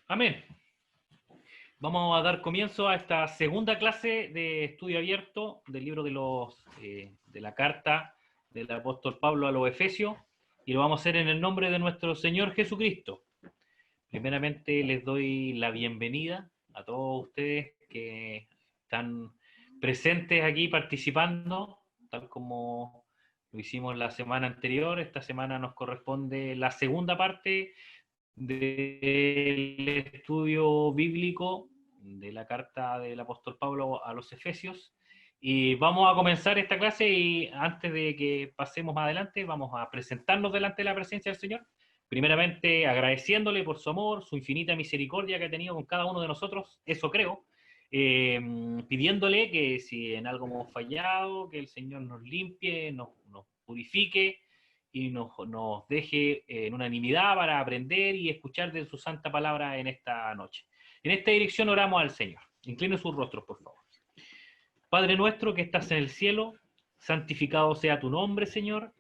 Amén. Vamos a dar comienzo a esta segunda clase de estudio abierto del libro de la carta del apóstol Pablo a los Efesios, y lo vamos a hacer en el nombre de nuestro Señor Jesucristo. Primeramente les doy la bienvenida a todos ustedes que están presentes aquí participando, tal como lo hicimos la semana anterior. Esta semana nos corresponde la segunda parte del estudio bíblico de la carta del apóstol Pablo a los Efesios. Y vamos a comenzar esta clase, y antes de que pasemos más adelante, vamos a presentarnos delante de la presencia del Señor. Primeramente agradeciéndole por su amor, su infinita misericordia que ha tenido con cada uno de nosotros, eso creo. Pidiéndole que si en algo hemos fallado, que el Señor nos limpie, nos purifique, y nos deje en unanimidad para aprender y escuchar de su santa palabra en esta noche. En esta dirección oramos al Señor. Incline sus rostros, por favor. Padre nuestro que estás en el cielo, santificado sea tu nombre, Señor.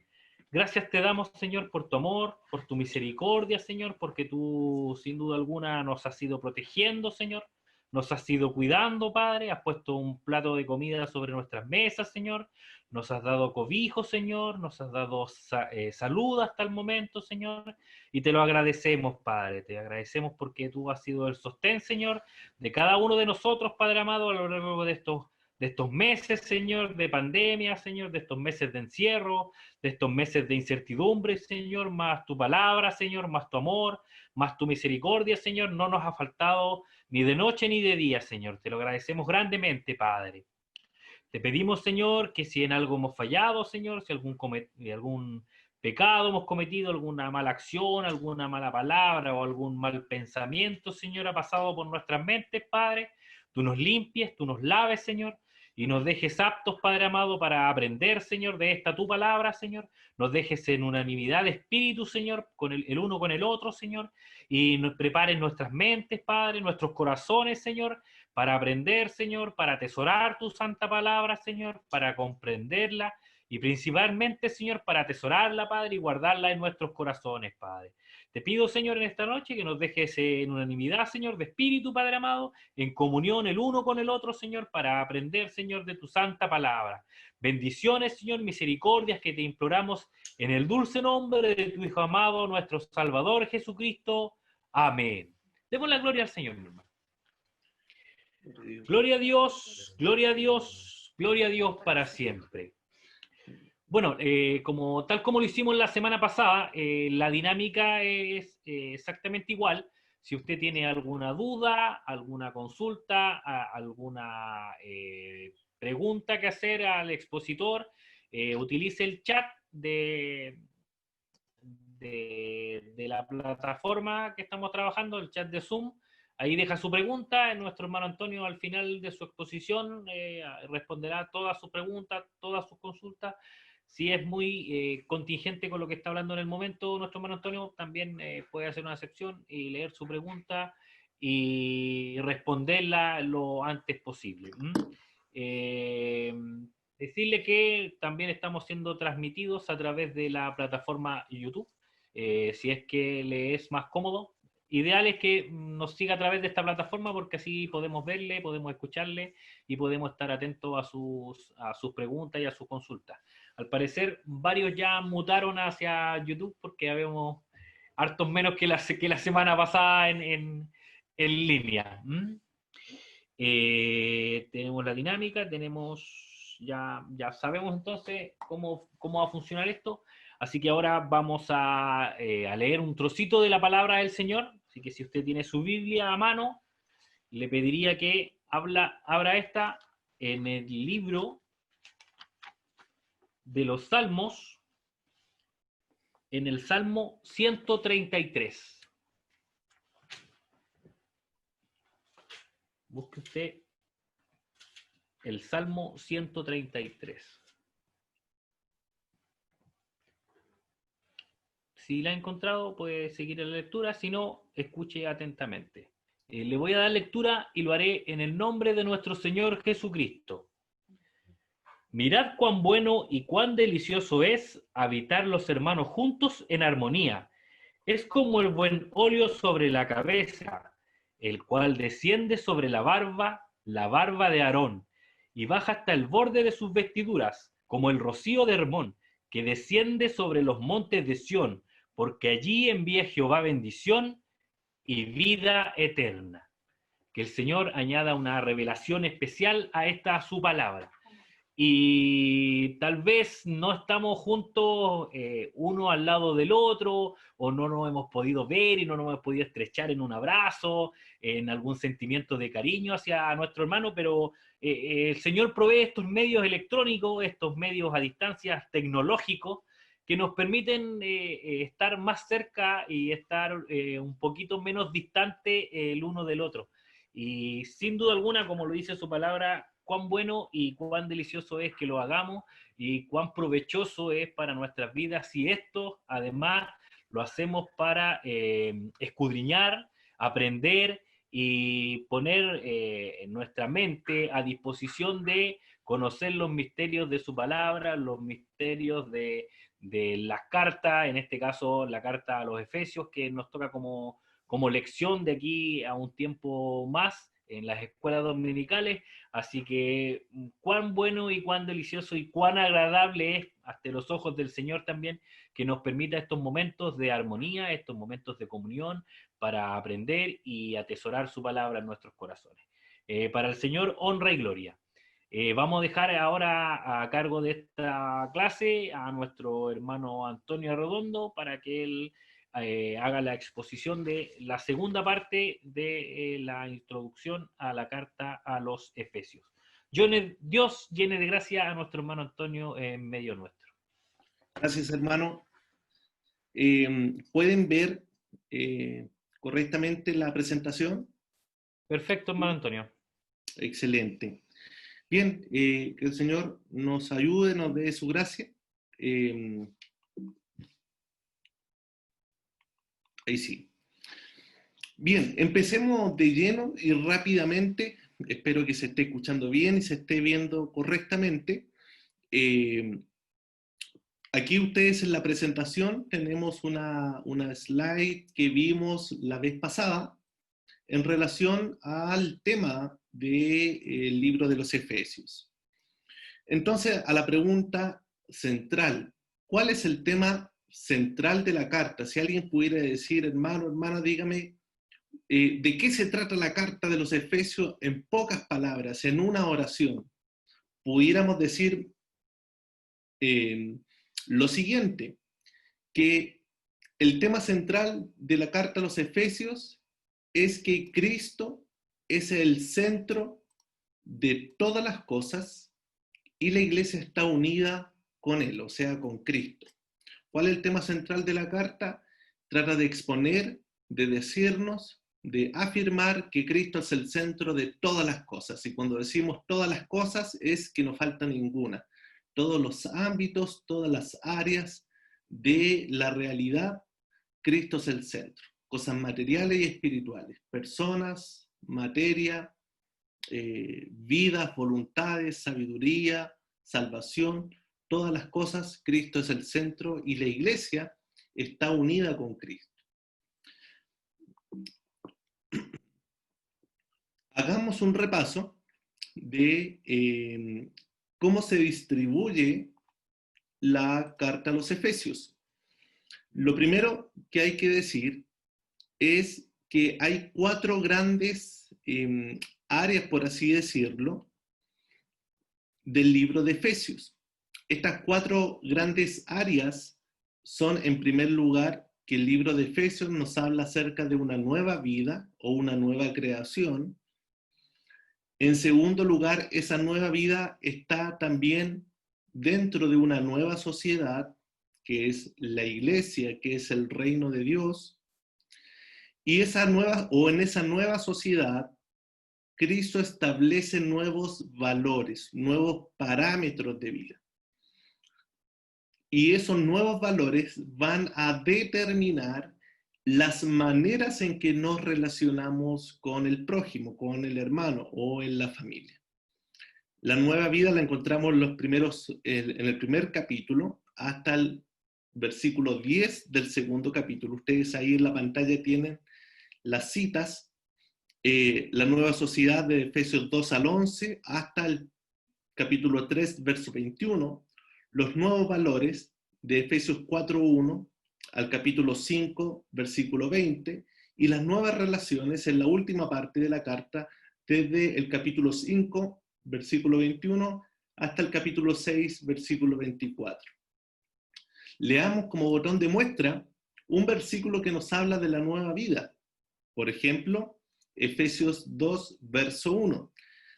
Gracias te damos, Señor, por tu amor, por tu misericordia, Señor, porque tú, sin duda alguna, nos has ido protegiendo, Señor. Nos has ido cuidando, Padre. Has puesto un plato de comida sobre nuestras mesas, Señor. Nos has dado cobijo, Señor. Nos has dado salud hasta el momento, Señor. Y te lo agradecemos, Padre. Te agradecemos porque tú has sido el sostén, Señor, de cada uno de nosotros, Padre amado, a lo largo de estos meses, Señor, de pandemia, Señor, de estos meses de encierro, de estos meses de incertidumbre, Señor, más tu palabra, Señor, más tu amor, más tu misericordia, Señor, no nos ha faltado ni de noche ni de día, Señor. Te lo agradecemos grandemente, Padre. Te pedimos, Señor, que si en algo hemos fallado, Señor, si algún pecado hemos cometido, alguna mala acción, alguna mala palabra o algún mal pensamiento, Señor, ha pasado por nuestras mentes, Padre, tú nos limpies, tú nos laves, Señor, y nos dejes aptos, Padre amado, para aprender, Señor, de esta tu palabra, Señor. Nos dejes en unanimidad de espíritu, Señor, con el uno con el otro, Señor, y nos prepares nuestras mentes, Padre, nuestros corazones, Señor, para aprender, Señor, para atesorar tu santa palabra, Señor, para comprenderla y principalmente, Señor, para atesorarla, Padre, y guardarla en nuestros corazones, Padre. Te pido, Señor, en esta noche que nos dejes en unanimidad, Señor, de espíritu, Padre amado, en comunión el uno con el otro, Señor, para aprender, Señor, de tu santa palabra. Bendiciones, Señor, misericordias que te imploramos en el dulce nombre de tu Hijo amado, nuestro Salvador Jesucristo. Amén. Demos la gloria al Señor, mi hermano. Gloria a Dios, gloria a Dios, gloria a Dios para siempre. Bueno, tal como lo hicimos la semana pasada, la dinámica es exactamente igual. Si usted tiene alguna duda, alguna consulta, alguna pregunta que hacer al expositor, utilice el chat de la plataforma que estamos trabajando, el chat de Zoom. Ahí deja su pregunta. Nuestro hermano Antonio, al final de su exposición, responderá todas sus preguntas, todas sus consultas. Si es muy contingente con lo que está hablando en el momento, nuestro hermano Antonio también puede hacer una sección y leer su pregunta y responderla lo antes posible. Decirle que también estamos siendo transmitidos a través de la plataforma YouTube. Si es que le es más cómodo, ideal es que nos siga a través de esta plataforma, porque así podemos verle, podemos escucharle y podemos estar atentos a sus preguntas y a sus consultas. Al parecer, varios ya mutaron hacia YouTube porque habíamos hartos menos que la semana pasada en línea. Tenemos la dinámica, ya sabemos entonces cómo va a funcionar esto. Así que ahora vamos a leer un trocito de la palabra del Señor. Así que si usted tiene su Biblia a mano, le pediría que abra esta en el libro de los Salmos, en el Salmo 133. Busque usted el Salmo 133. Si la ha encontrado, puede seguir la lectura. Si no, escuche atentamente. Le voy a dar lectura y lo haré en el nombre de nuestro Señor Jesucristo. Mirad cuán bueno y cuán delicioso es habitar los hermanos juntos en armonía. Es como el buen óleo sobre la cabeza el cual desciende sobre la barba de Aarón, y baja hasta el borde de sus vestiduras, como el rocío de Hermón, que desciende sobre los montes de Sión, porque allí envía Jehová bendición y vida eterna. Que el Señor añada una revelación especial a esta su palabra. Y tal vez no estamos juntos uno al lado del otro, o no nos hemos podido ver y no nos hemos podido estrechar en un abrazo, en algún sentimiento de cariño hacia nuestro hermano, pero el Señor provee estos medios electrónicos, estos medios a distancias tecnológicos, que nos permiten estar más cerca y estar un poquito menos distante el uno del otro. Y sin duda alguna, como lo dice su palabra, cuán bueno y cuán delicioso es que lo hagamos y cuán provechoso es para nuestras vidas si esto además lo hacemos para escudriñar, aprender y poner nuestra mente a disposición de conocer los misterios de su palabra, los misterios de las cartas, en este caso la carta a los Efesios, que nos toca como lección de aquí a un tiempo más en las escuelas dominicales. Así que cuán bueno y cuán delicioso y cuán agradable es hasta los ojos del Señor también que nos permita estos momentos de armonía, estos momentos de comunión para aprender y atesorar su palabra en nuestros corazones. Para el Señor, honra y gloria. Vamos a dejar ahora a cargo de esta clase a nuestro hermano Antonio Redondo para que él haga la exposición de la segunda parte de la introducción a la carta a los Efesios. Dios llene de gracia a nuestro hermano Antonio en medio nuestro. Gracias, hermano. ¿Pueden ver correctamente la presentación? Perfecto, hermano Antonio. Excelente. Bien, que el Señor nos ayude, nos dé su gracia. Ahí sí. Bien, empecemos de lleno y rápidamente. Espero que se esté escuchando bien y se esté viendo correctamente. Aquí ustedes en la presentación tenemos una slide que vimos la vez pasada en relación al tema del libro de los Efesios. Entonces, a la pregunta central, ¿cuál es el tema central de la carta? Si alguien pudiera decir, hermano, hermana, dígame, ¿de qué se trata la carta de los Efesios en pocas palabras, en una oración? Pudiéramos decir lo siguiente, que el tema central de la carta a los Efesios es que Cristo es el centro de todas las cosas y la iglesia está unida con Él, o sea, con Cristo. ¿Cuál es el tema central de la carta? Trata de exponer, de decirnos, de afirmar que Cristo es el centro de todas las cosas. Y cuando decimos todas las cosas es que no falta ninguna. Todos los ámbitos, todas las áreas de la realidad, Cristo es el centro. Cosas materiales y espirituales, personas, materia, vidas, voluntades, sabiduría, salvación, todas las cosas, Cristo es el centro y la iglesia está unida con Cristo. Hagamos un repaso de cómo se distribuye la carta a los Efesios. Lo primero que hay que decir es que hay 4 grandes áreas, por así decirlo, del libro de Efesios. Estas 4 grandes áreas son, en primer lugar, que el libro de Efesios nos habla acerca de una nueva vida o una nueva creación. En segundo lugar, esa nueva vida está también dentro de una nueva sociedad, que es la iglesia, que es el reino de Dios. Y en esa nueva sociedad, Cristo establece nuevos valores, nuevos parámetros de vida. Y esos nuevos valores van a determinar las maneras en que nos relacionamos con el prójimo, con el hermano o en la familia. La nueva vida la encontramos en el primer capítulo hasta el versículo 10 del segundo capítulo. Ustedes ahí en la pantalla tienen las citas la nueva sociedad de Efesios 2 al 11 hasta el capítulo 3, verso 21, los nuevos valores de Efesios 4:1 al capítulo 5, versículo 20, y las nuevas relaciones en la última parte de la carta, desde el capítulo 5, versículo 21, hasta el capítulo 6, versículo 24. Leamos como botón de muestra un versículo que nos habla de la nueva vida. Por ejemplo, Efesios 2, verso 1.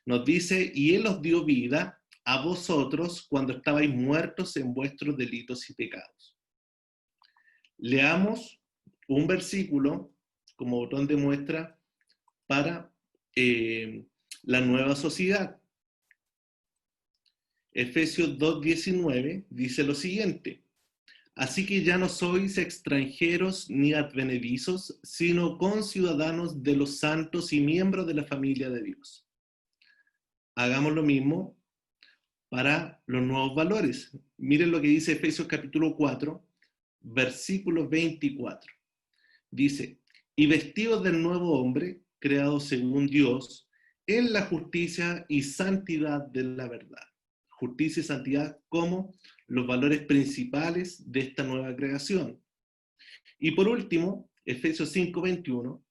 Nos dice, y Él os dio vida a vosotros cuando estabais muertos en vuestros delitos y pecados. Leamos un versículo como botón de muestra para la nueva sociedad. Efesios 2:19 dice lo siguiente: así que ya no sois extranjeros ni advenedizos, sino conciudadanos de los santos y miembros de la familia de Dios. Hagamos lo mismo para los nuevos valores. Miren lo que dice Efesios capítulo 4, versículo 24. Dice, y vestidos del nuevo hombre, creado según Dios, en la justicia y santidad de la verdad. Justicia y santidad como los valores principales de esta nueva creación. Y por último, Efesios 5:21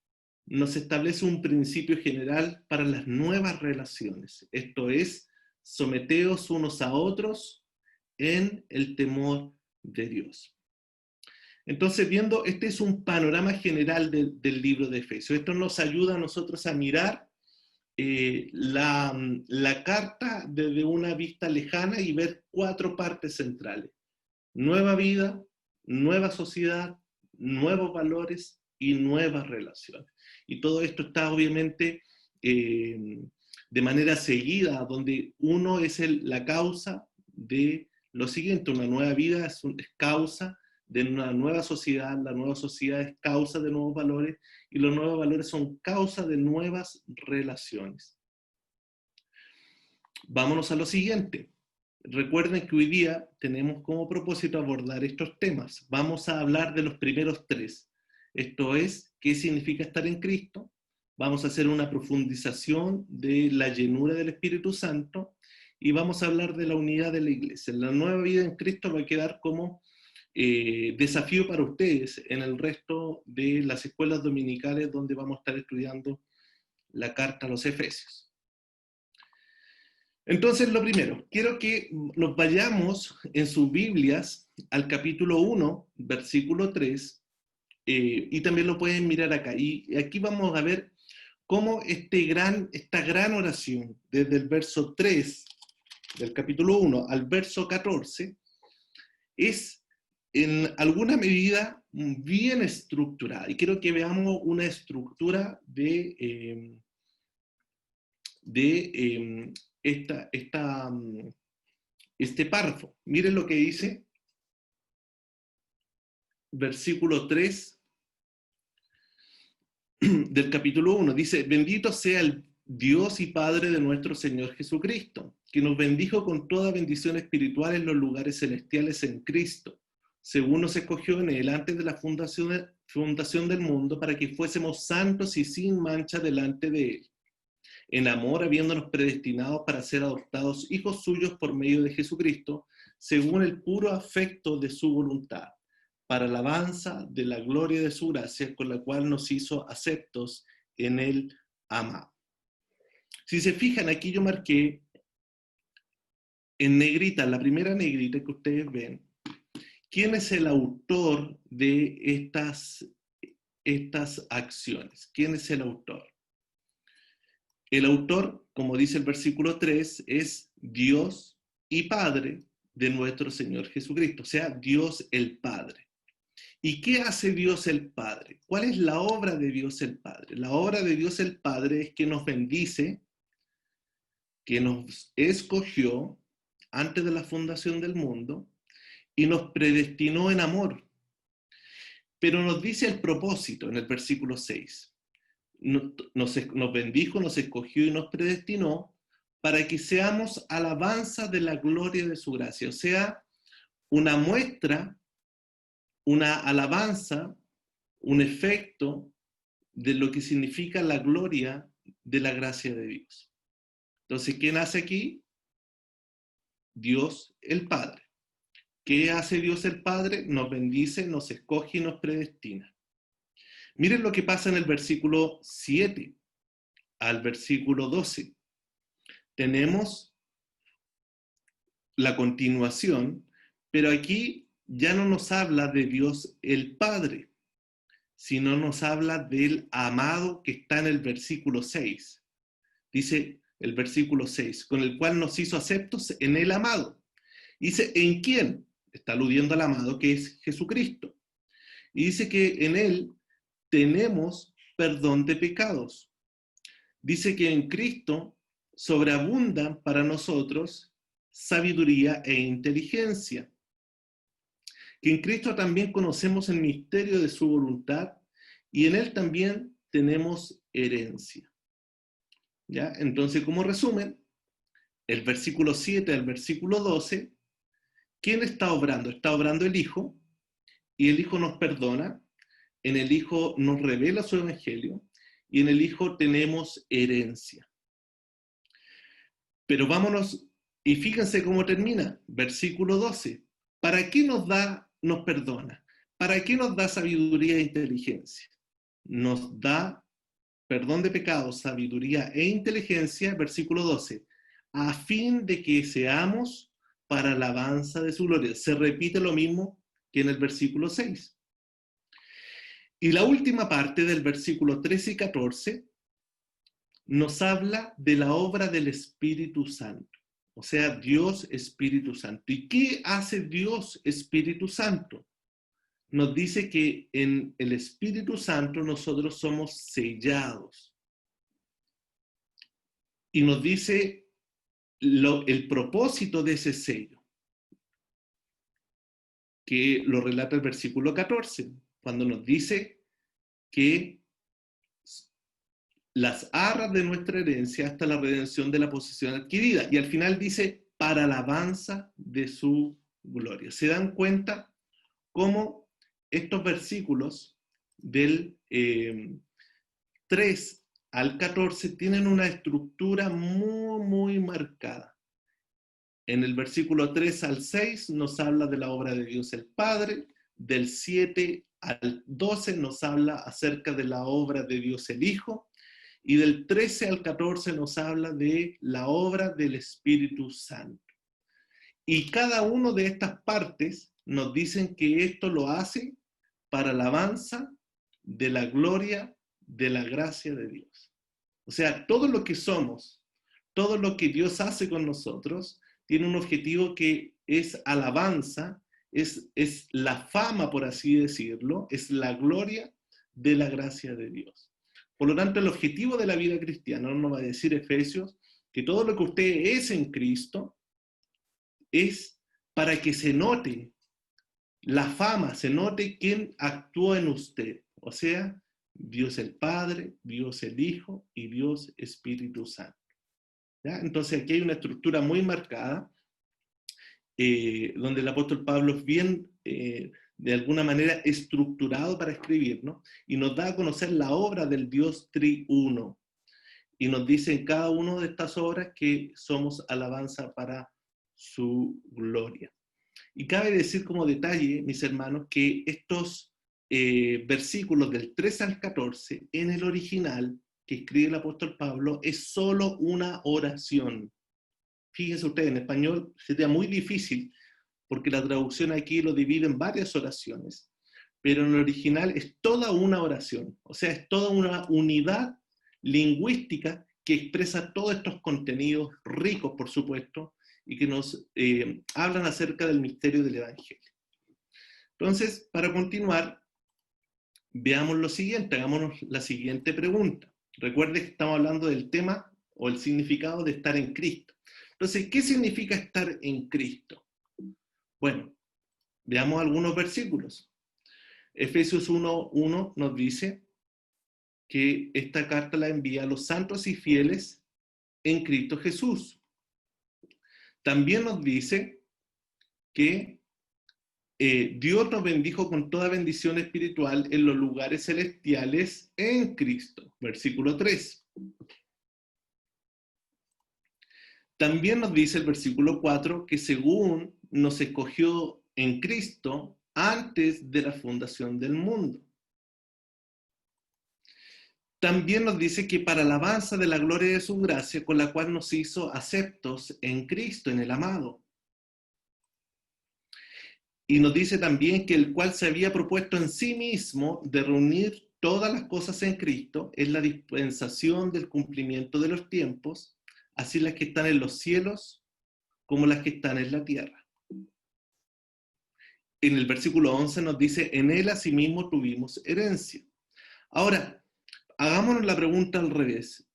nos establece un principio general para las nuevas relaciones. Esto es, someteos unos a otros en el temor de Dios. Entonces, viendo, este es un panorama general del libro de Efesios. Esto nos ayuda a nosotros a mirar la carta desde una vista lejana y ver 4 partes centrales: nueva vida, nueva sociedad, nuevos valores y nuevas relaciones. Y todo esto está obviamente de manera seguida, donde uno es la causa de lo siguiente. Una nueva vida es causa de una nueva sociedad, la nueva sociedad es causa de nuevos valores, y los nuevos valores son causa de nuevas relaciones. Vámonos a lo siguiente. Recuerden que hoy día tenemos como propósito abordar estos temas. Vamos a hablar de los primeros 3. Esto es, ¿qué significa estar en Cristo? Vamos a hacer una profundización de la llenura del Espíritu Santo y vamos a hablar de la unidad de la iglesia. La nueva vida en Cristo va a quedar como desafío para ustedes en el resto de las escuelas dominicales donde vamos a estar estudiando la carta a los Efesios. Entonces, lo primero, quiero que nos vayamos en sus Biblias al capítulo 1, versículo 3, y también lo pueden mirar acá. Y aquí vamos a ver cómo esta gran oración, desde el verso 3 del capítulo 1 al verso 14, es en alguna medida bien estructurada. Y quiero que veamos una estructura de este párrafo. Miren lo que dice, versículo 3 del capítulo 1. Dice, bendito sea el Dios y Padre de nuestro Señor Jesucristo, que nos bendijo con toda bendición espiritual en los lugares celestiales en Cristo, según nos escogió en él antes de la fundación del mundo, para que fuésemos santos y sin mancha delante de él, en amor habiéndonos predestinados para ser adoptados hijos suyos por medio de Jesucristo, según el puro afecto de su voluntad, para alabanza de la gloria de su gracia, con la cual nos hizo aceptos en el amado. Si se fijan, aquí yo marqué en negrita, la primera negrita que ustedes ven, ¿quién es el autor de estas acciones? ¿Quién es el autor? El autor, como dice el versículo 3, es Dios y Padre de nuestro Señor Jesucristo, o sea, Dios el Padre. ¿Y qué hace Dios el Padre? ¿Cuál es la obra de Dios el Padre? La obra de Dios el Padre es que nos bendice, que nos escogió antes de la fundación del mundo y nos predestinó en amor. Pero nos dice el propósito en el versículo 6. Nos bendijo, nos escogió y nos predestinó para que seamos alabanza de la gloria de su gracia. O sea, una muestra, una alabanza, un efecto de lo que significa la gloria de la gracia de Dios. Entonces, ¿quién hace aquí? Dios el Padre. ¿Qué hace Dios el Padre? Nos bendice, nos escoge y nos predestina. Miren lo que pasa en el versículo 7 al versículo 12. Tenemos la continuación, pero aquí ya no nos habla de Dios el Padre, sino nos habla del amado que está en el versículo 6. Dice el versículo 6, con el cual nos hizo aceptos en el amado. Dice, ¿en quién? Está aludiendo al amado que es Jesucristo. Y dice que en él tenemos perdón de pecados. Dice que en Cristo sobreabundan para nosotros sabiduría e inteligencia. Que en Cristo también conocemos el misterio de su voluntad y en él también tenemos herencia. ¿Ya? Entonces, como resumen, el versículo 7 al versículo 12, ¿quién está obrando? Está obrando el Hijo, y el Hijo nos perdona, en el Hijo nos revela su evangelio, y en el Hijo tenemos herencia. Pero vámonos, y fíjense cómo termina, versículo 12. ¿Para qué nos perdona? ¿Para qué nos da sabiduría e inteligencia? Nos da perdón de pecados, sabiduría e inteligencia, versículo 12, a fin de que seamos para alabanza de su gloria. Se repite lo mismo que en el versículo 6. Y la última parte del versículo 13 y 14 nos habla de la obra del Espíritu Santo. O sea, Dios Espíritu Santo. ¿Y qué hace Dios Espíritu Santo? Nos dice que en el Espíritu Santo nosotros somos sellados. Y nos dice el propósito de ese sello, que lo relata el versículo 14, cuando nos dice que las arras de nuestra herencia hasta la redención de la posesión adquirida. Y al final dice, para alabanza de su gloria. ¿Se dan cuenta cómo estos versículos del 3 al 14 tienen una estructura muy, muy marcada? En el versículo 3 al 6 nos habla de la obra de Dios el Padre, del 7 al 12 nos habla acerca de la obra de Dios el Hijo, y del 13 al 14 nos habla de la obra del Espíritu Santo. Y cada una de estas partes nos dicen que esto lo hace para alabanza de la gloria de la gracia de Dios. O sea, todo lo que somos, todo lo que Dios hace con nosotros, tiene un objetivo que es alabanza, es la fama, por así decirlo, es la gloria de la gracia de Dios. Por lo tanto, el objetivo de la vida cristiana, nos va a decir Efesios, que todo lo que usted es en Cristo es para que se note la fama, se note quién actúa en usted. O sea, Dios el Padre, Dios el Hijo y Dios Espíritu Santo. ¿Ya? Entonces aquí hay una estructura muy marcada, donde el apóstol Pablo es bien, de alguna manera, estructurado para escribir, ¿no? Y nos da a conocer la obra del Dios triuno. Y nos dice en cada una de estas obras que somos alabanza para su gloria. Y cabe decir como detalle, mis hermanos, que estos versículos del 3 al 14, en el original que escribe el apóstol Pablo, es solo una oración. Fíjense ustedes, en español sería muy difícil, porque la traducción aquí lo divide en varias oraciones, pero en el original es toda una oración, o sea, es toda una unidad lingüística que expresa todos estos contenidos ricos, por supuesto, y que nos hablan acerca del misterio del Evangelio. Entonces, para continuar, veamos lo siguiente, hagámonos la siguiente pregunta. Recuerde que estamos hablando del tema o el significado de estar en Cristo. Entonces, ¿qué significa estar en Cristo? Bueno, veamos algunos versículos. Efesios 1:1 nos dice que esta carta la envía a los santos y fieles en Cristo Jesús. También nos dice que Dios nos bendijo con toda bendición espiritual en los lugares celestiales en Cristo. Versículo 3. También nos dice el versículo 4 que según nos escogió en Cristo antes de la fundación del mundo. También nos dice que para alabanza de la gloria de su gracia, con la cual nos hizo aceptos en Cristo, en el amado. Y nos dice también que el cual se había propuesto en sí mismo de reunir todas las cosas en Cristo, en la dispensación del cumplimiento de los tiempos, así las que están en los cielos como las que están en la tierra. En el versículo 11 nos dice, en él asimismo tuvimos herencia. Ahora, hagámonos la pregunta al revés.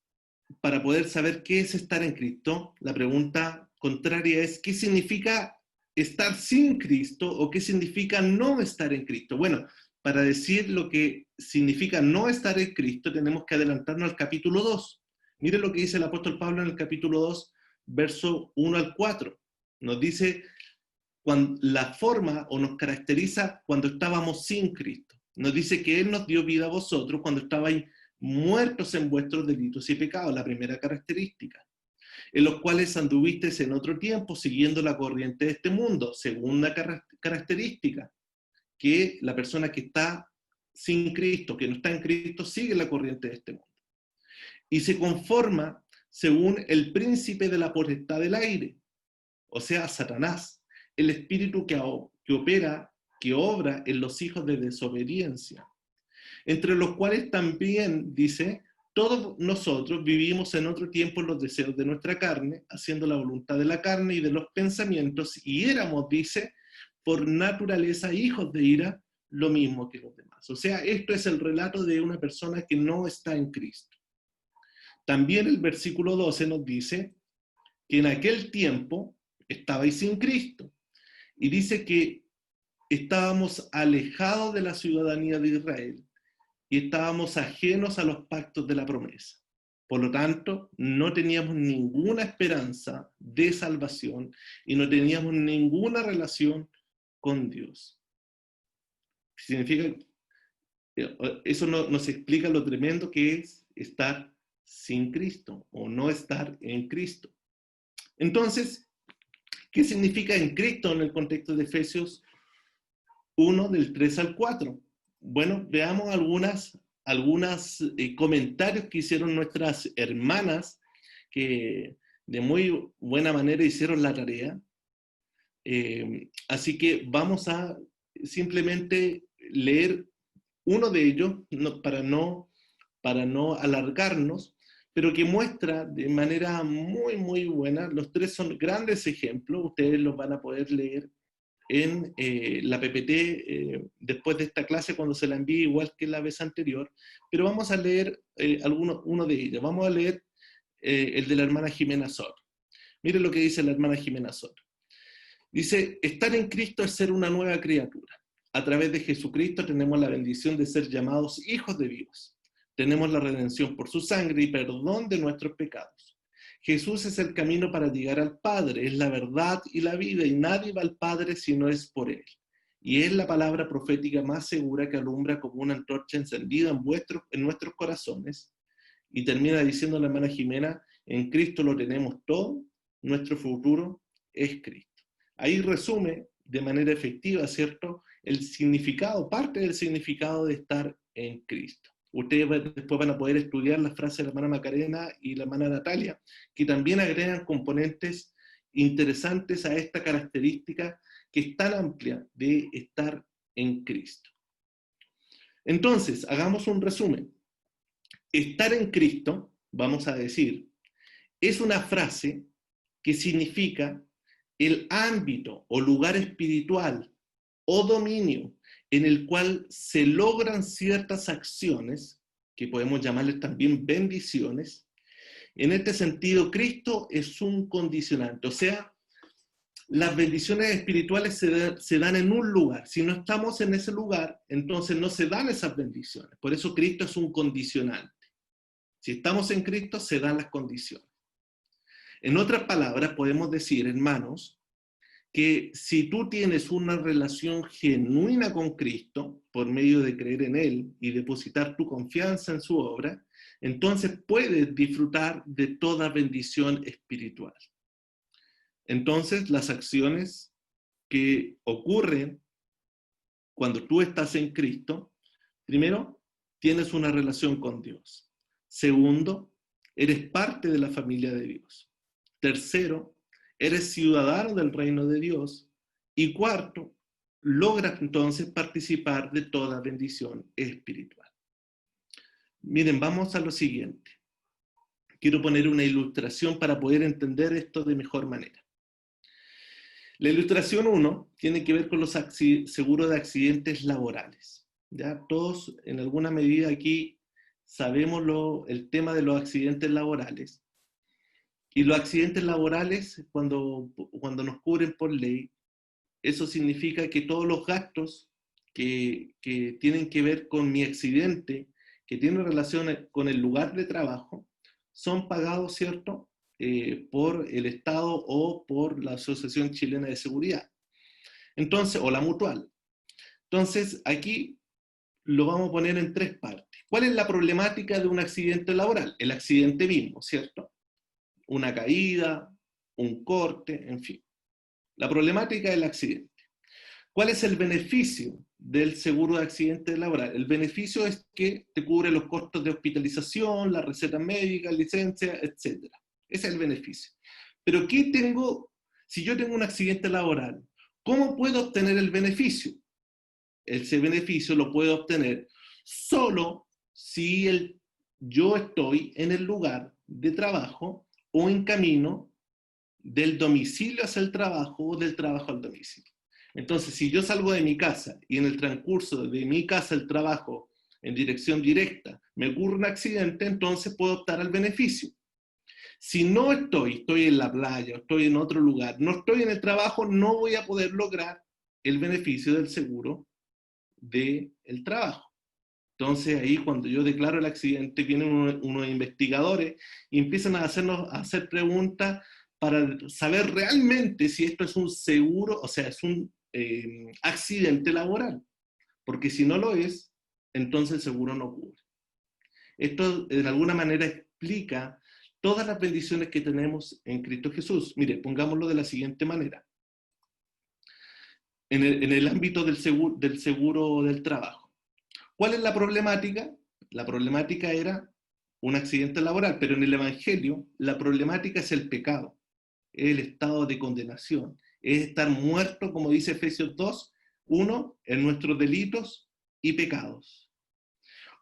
Para poder saber qué es estar en Cristo, la pregunta contraria es, ¿qué significa estar sin Cristo o qué significa no estar en Cristo? Bueno, para decir lo que significa no estar en Cristo, tenemos que adelantarnos al capítulo 2. Mire lo que dice el apóstol Pablo en el capítulo 2, verso 1 al 4. Nos dice la forma o nos caracteriza cuando estábamos sin Cristo. Nos dice que Él nos dio vida a vosotros cuando estabais muertos en vuestros delitos y pecados, la primera característica, en los cuales anduvisteis en otro tiempo siguiendo la corriente de este mundo. Segunda característica, que la persona que está sin Cristo, que no está en Cristo, sigue la corriente de este mundo. Y se conforma según el príncipe de la potestad del aire, o sea, Satanás, el espíritu que opera, que obra en los hijos de desobediencia, entre los cuales también, dice, todos nosotros vivimos en otro tiempo en los deseos de nuestra carne, haciendo la voluntad de la carne y de los pensamientos, y éramos, dice, por naturaleza hijos de ira, lo mismo que los demás. O sea, esto es el relato de una persona que no está en Cristo. También el versículo 12 nos dice que en aquel tiempo estabais sin Cristo. Y dice que estábamos alejados de la ciudadanía de Israel y estábamos ajenos a los pactos de la promesa. Por lo tanto, no teníamos ninguna esperanza de salvación y no teníamos ninguna relación con Dios. Significa, eso nos explica lo tremendo que es estar sin Cristo o no estar en Cristo. Entonces, ¿qué significa en Cristo en el contexto de Efesios 1, del 3 al 4? Bueno, veamos algunos comentarios que hicieron nuestras hermanas, que de muy buena manera hicieron la tarea. Así que vamos a simplemente leer uno de ellos, para no alargarnos, pero que muestra de manera muy, muy buena. Los tres son grandes ejemplos, ustedes los van a poder leer en la PPT después de esta clase cuando se la envíe, igual que la vez anterior, pero vamos a leer uno de ellos. Vamos a leer el de la hermana Jimena Soto. Miren lo que dice la hermana Jimena Soto. Dice, estar en Cristo es ser una nueva criatura. A través de Jesucristo tenemos la bendición de ser llamados hijos de Dios. Tenemos la redención por su sangre y perdón de nuestros pecados. Jesús es el camino para llegar al Padre, es la verdad y la vida, y nadie va al Padre si no es por Él. Y es la palabra profética más segura que alumbra como una antorcha encendida en nuestros corazones. Y termina diciendo la hermana Jimena, en Cristo lo tenemos todo, nuestro futuro es Cristo. Ahí resume de manera efectiva, ¿cierto?, el significado, parte del significado de estar en Cristo. Ustedes después van a poder estudiar las frases de la hermana Macarena y la hermana Natalia, que también agregan componentes interesantes a esta característica que es tan amplia de estar en Cristo. Entonces, hagamos un resumen. Estar en Cristo, vamos a decir, es una frase que significa el ámbito o lugar espiritual o dominio en el cual se logran ciertas acciones, que podemos llamarles también bendiciones. En este sentido, Cristo es un condicionante, o sea, las bendiciones espirituales se dan en un lugar. Si no estamos en ese lugar, entonces no se dan esas bendiciones. Por eso Cristo es un condicionante. Si estamos en Cristo, se dan las condiciones. En otras palabras, podemos decir, hermanos, que si tú tienes una relación genuina con Cristo, por medio de creer en Él y depositar tu confianza en su obra, entonces puedes disfrutar de toda bendición espiritual. Entonces, las acciones que ocurren cuando tú estás en Cristo, primero, tienes una relación con Dios. Segundo, eres parte de la familia de Dios. Tercero, eres ciudadano del reino de Dios. Y cuarto, logras entonces participar de toda bendición espiritual. Miren, vamos a lo siguiente. Quiero poner una ilustración para poder entender esto de mejor manera. La ilustración 1 tiene que ver con los seguros de accidentes laborales. ¿Ya? Todos, en alguna medida aquí, sabemos el tema de los accidentes laborales. Y los accidentes laborales, cuando nos cubren por ley, eso significa que todos los gastos que tienen que ver con mi accidente, que tienen relación con el lugar de trabajo, son pagados, ¿cierto?, por el Estado o por la Asociación Chilena de Seguridad. Entonces, o la Mutual. Entonces, aquí lo vamos a poner en tres partes. ¿Cuál es la problemática de un accidente laboral? El accidente mismo, ¿cierto? Una caída, un corte, en fin. La problemática del accidente. ¿Cuál es el beneficio del seguro de accidente laboral? El beneficio es que te cubre los costos de hospitalización, la receta médica, licencia, etc. Ese es el beneficio. Pero ¿qué tengo si yo tengo un accidente laboral? ¿Cómo puedo obtener el beneficio? Ese beneficio lo puedo obtener solo si yo estoy en el lugar de trabajo o en camino del domicilio hacia el trabajo o del trabajo al domicilio. Entonces, si yo salgo de mi casa y en el transcurso de mi casa al trabajo en dirección directa me ocurre un accidente, entonces puedo optar al beneficio. Si no estoy en la playa, estoy en otro lugar, no estoy en el trabajo, no voy a poder lograr el beneficio del seguro del trabajo. Entonces ahí cuando yo declaro el accidente vienen unos investigadores y empiezan a hacer preguntas para saber realmente si esto es un seguro, o sea, es un accidente laboral. Porque si no lo es, entonces el seguro no cubre. Esto de alguna manera explica todas las bendiciones que tenemos en Cristo Jesús. Mire, pongámoslo de la siguiente manera. En el ámbito del seguro del trabajo. ¿Cuál es la problemática? La problemática era un accidente laboral, pero en el Evangelio la problemática es el pecado, es el estado de condenación, es estar muerto, como dice Efesios 2, 1, en nuestros delitos y pecados.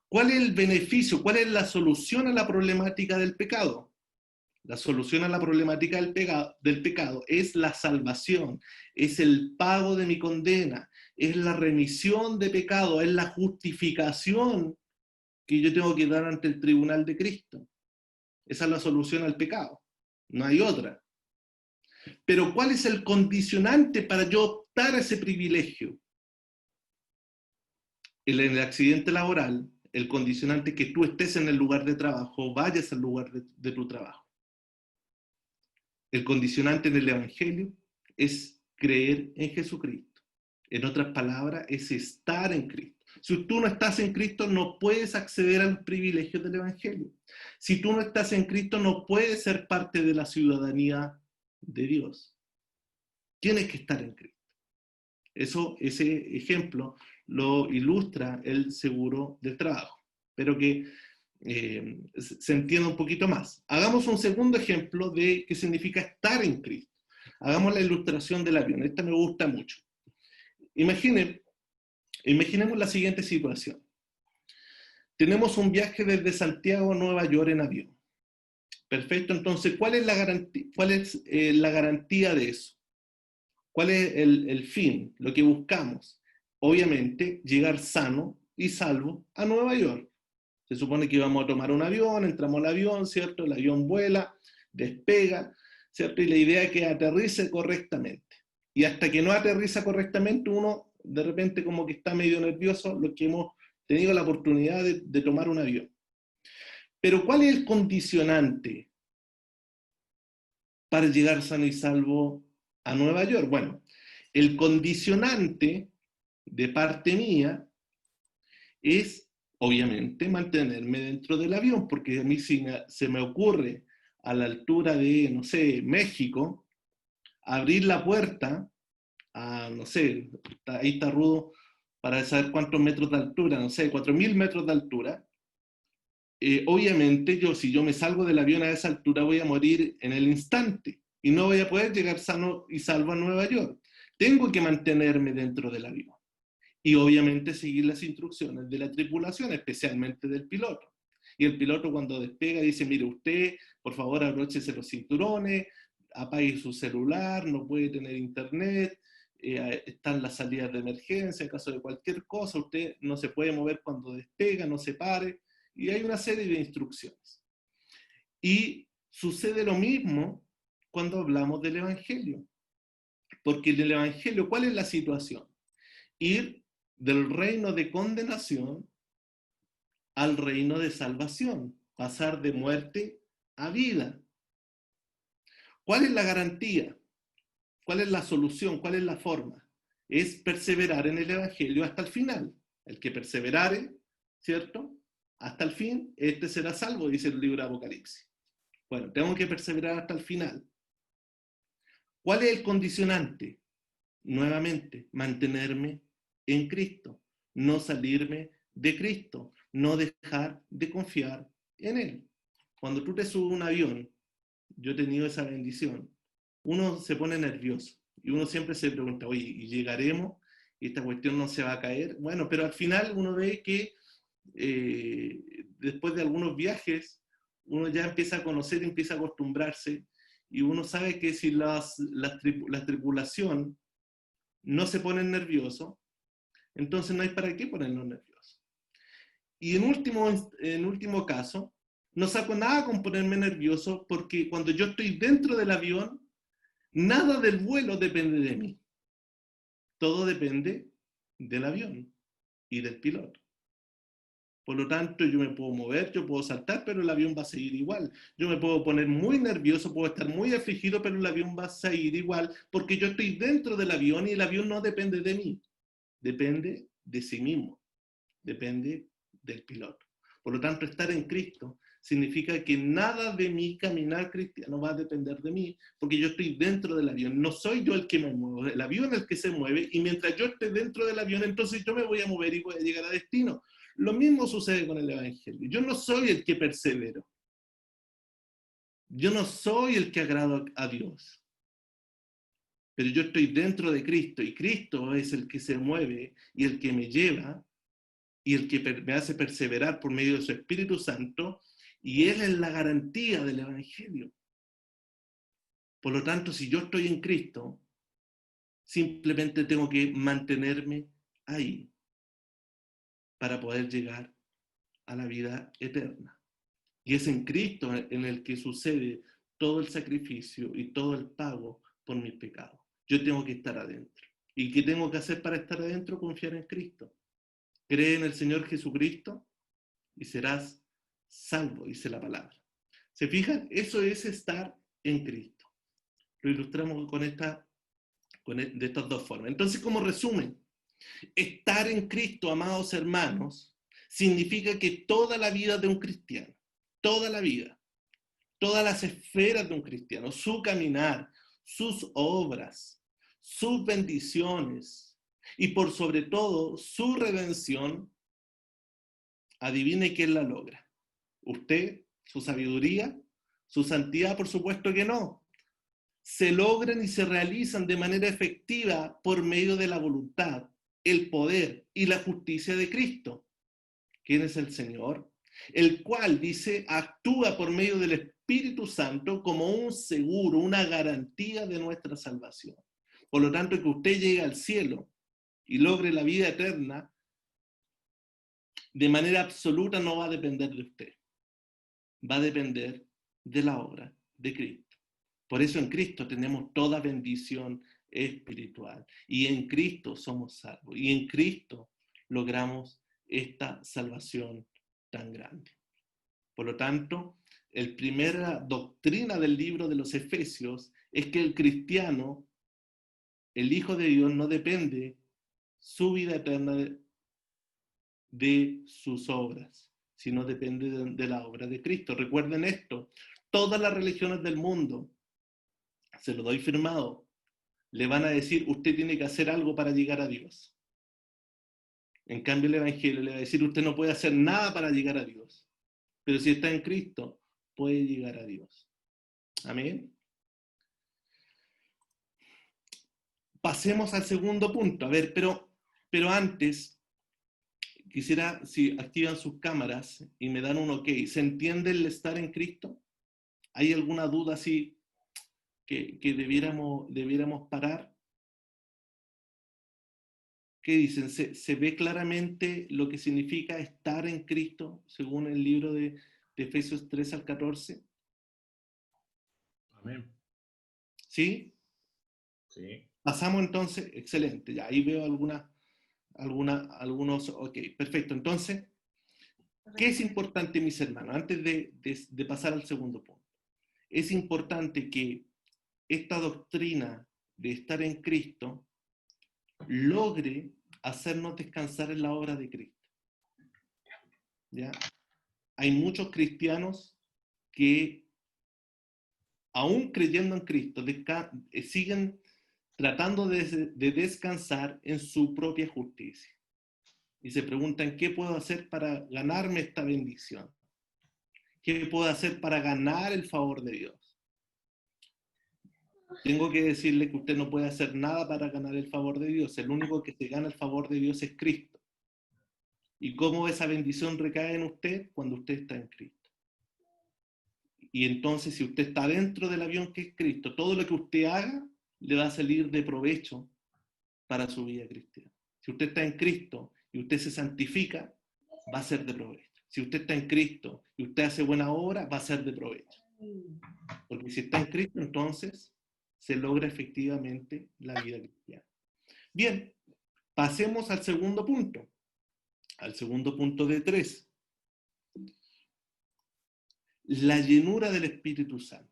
¿Cuál es el beneficio? ¿Cuál es la solución a la problemática del pecado? La solución a la problemática del pecado es la salvación, es el pago de mi condena, es la remisión de pecado, es la justificación que yo tengo que dar ante el tribunal de Cristo. Esa es la solución al pecado, no hay otra. Pero ¿cuál es el condicionante para yo optar a ese privilegio? En el accidente laboral, el condicionante es que tú estés en el lugar de trabajo, vayas al lugar de tu trabajo. El condicionante en el Evangelio es creer en Jesucristo. En otras palabras, es estar en Cristo. Si tú no estás en Cristo, no puedes acceder al privilegio del Evangelio. Si tú no estás en Cristo, no puedes ser parte de la ciudadanía de Dios. Tienes que estar en Cristo. Ese ejemplo lo ilustra el seguro del trabajo. Espero que se entienda un poquito más. Hagamos un segundo ejemplo de qué significa estar en Cristo. Hagamos la ilustración del avión. Esta me gusta mucho. Imaginemos la siguiente situación. Tenemos un viaje desde Santiago a Nueva York en avión. Perfecto, entonces, ¿cuál es la garantía de eso? ¿Cuál es el fin, lo que buscamos? Obviamente, llegar sano y salvo a Nueva York. Se supone que íbamos a tomar un avión, entramos al avión, ¿cierto? El avión vuela, despega, ¿cierto? Y la idea es que aterrice correctamente. Y hasta que no aterriza correctamente, uno de repente como que está medio nervioso, los que hemos tenido la oportunidad de tomar un avión. Pero ¿cuál es el condicionante para llegar sano y salvo a Nueva York? Bueno, El condicionante de parte mía es, obviamente, mantenerme dentro del avión, porque a mí si se me ocurre a la altura de, no sé, México, abrir la puerta a, no sé, ahí está Rudo para saber cuántos metros de altura, no sé, 4.000 metros de altura. Obviamente si yo me salgo del avión a esa altura voy a morir en el instante y no voy a poder llegar sano y salvo a Nueva York. Tengo que mantenerme dentro del avión y obviamente seguir las instrucciones de la tripulación, especialmente del piloto. Y el piloto cuando despega dice, mire usted, por favor abróchese los cinturones, apague su celular, no puede tener internet, están las salidas de emergencia en caso de cualquier cosa, usted no se puede mover cuando despega, no se pare, y hay una serie de instrucciones. Y sucede lo mismo cuando hablamos del Evangelio, porque en el Evangelio, ¿cuál es la situación? Ir del reino de condenación al reino de salvación, pasar de muerte a vida. ¿Cuál es la garantía? ¿Cuál es la solución? ¿Cuál es la forma? Es perseverar en el Evangelio hasta el final. El que perseverare, ¿cierto? Hasta el fin, este será salvo, dice el libro de Apocalipsis. Bueno, tengo que perseverar hasta el final. ¿Cuál es el condicionante? Nuevamente, mantenerme en Cristo, no salirme de Cristo, no dejar de confiar en Él. Cuando tú te subes a un avión, yo he tenido esa bendición, uno se pone nervioso y uno siempre se pregunta, oye, ¿y llegaremos? ¿Y esta cuestión no se va a caer? Bueno, pero al final uno ve que después de algunos viajes, uno ya empieza a conocer, empieza a acostumbrarse y uno sabe que si la tripulación no se ponen nerviosos, entonces no hay para qué ponernos nerviosos. Y en último caso, no saco nada con ponerme nervioso porque cuando yo estoy dentro del avión, nada del vuelo depende de mí. Todo depende del avión y del piloto. Por lo tanto, yo me puedo mover, yo puedo saltar, pero el avión va a seguir igual. Yo me puedo poner muy nervioso, puedo estar muy afligido, pero el avión va a seguir igual porque yo estoy dentro del avión y el avión no depende de mí. Depende de sí mismo, depende del piloto. Por lo tanto, estar en Cristo significa que nada de mi caminar cristiano va a depender de mí, porque yo estoy dentro del avión. No soy yo el que me muevo, el avión es el que se mueve, y mientras yo esté dentro del avión, entonces yo me voy a mover y voy a llegar a destino. Lo mismo sucede con el Evangelio. Yo no soy el que persevero. Yo no soy el que agrado a Dios. Pero yo estoy dentro de Cristo y Cristo es el que se mueve y el que me lleva y el que me hace perseverar por medio de su Espíritu Santo, y Él es la garantía del Evangelio. Por lo tanto, si yo estoy en Cristo, simplemente tengo que mantenerme ahí para poder llegar a la vida eterna. Y es en Cristo en el que sucede todo el sacrificio y todo el pago por mis pecados. Yo tengo que estar adentro. ¿Y qué tengo que hacer para estar adentro? Confiar en Cristo. Cree en el Señor Jesucristo y serás salvo, dice la palabra. ¿Se fijan? Eso es estar en Cristo. Lo ilustramos de estas dos formas. Entonces, como resumen, estar en Cristo, amados hermanos, significa que toda la vida de un cristiano, toda la vida, todas las esferas de un cristiano, su caminar, sus obras, sus bendiciones y por sobre todo su redención, adivine quién la logra. ¿Usted? ¿Su sabiduría? ¿Su santidad? Por supuesto que no. Se logran y se realizan de manera efectiva por medio de la voluntad, el poder y la justicia de Cristo. ¿Quién es el Señor? El cual, dice, actúa por medio del Espíritu Santo como un seguro, una garantía de nuestra salvación. Por lo tanto, que usted llegue al cielo y logre la vida eterna, de manera absoluta no va a depender de usted. Va a depender de la obra de Cristo. Por eso en Cristo tenemos toda bendición espiritual. Y en Cristo somos salvos. Y en Cristo logramos esta salvación tan grande. Por lo tanto, la primera doctrina del libro de los Efesios es que el cristiano el Hijo de Dios no depende su vida eterna de sus obras, sino depende de la obra de Cristo. Recuerden esto, todas las religiones del mundo, se lo doy firmado, le van a decir, usted tiene que hacer algo para llegar a Dios. En cambio, el Evangelio le va a decir, usted no puede hacer nada para llegar a Dios. Pero si está en Cristo, puede llegar a Dios. Amén. Pasemos al segundo punto. A ver, pero antes, quisiera, si activan sus cámaras y me dan un ok, ¿se entiende el estar en Cristo? ¿Hay alguna duda así que debiéramos parar? ¿Qué dicen? ¿Se ve claramente lo que significa estar en Cristo, según el libro de Efesios 3 al 14? Amén. ¿Sí? Sí. Pasamos entonces, excelente, ya ahí veo algunos, ok, perfecto. Entonces, ¿qué es importante, mis hermanos? Antes de pasar al segundo punto. Es importante que esta doctrina de estar en Cristo logre hacernos descansar en la obra de Cristo. ¿Ya? Hay muchos cristianos que, aún creyendo en Cristo, siguen tratando de descansar en su propia justicia. Y se preguntan, ¿qué puedo hacer para ganarme esta bendición? ¿Qué puedo hacer para ganar el favor de Dios? Tengo que decirle que usted no puede hacer nada para ganar el favor de Dios. El único que se gana el favor de Dios es Cristo. ¿Y cómo esa bendición recae en usted? Cuando usted está en Cristo. Y entonces, si usted está dentro del avión que es Cristo, todo lo que usted haga le va a salir de provecho para su vida cristiana. Si usted está en Cristo y usted se santifica, va a ser de provecho. Si usted está en Cristo y usted hace buena obra, va a ser de provecho. Porque si está en Cristo, entonces se logra efectivamente la vida cristiana. Bien, pasemos al segundo punto de 3. La llenura del Espíritu Santo.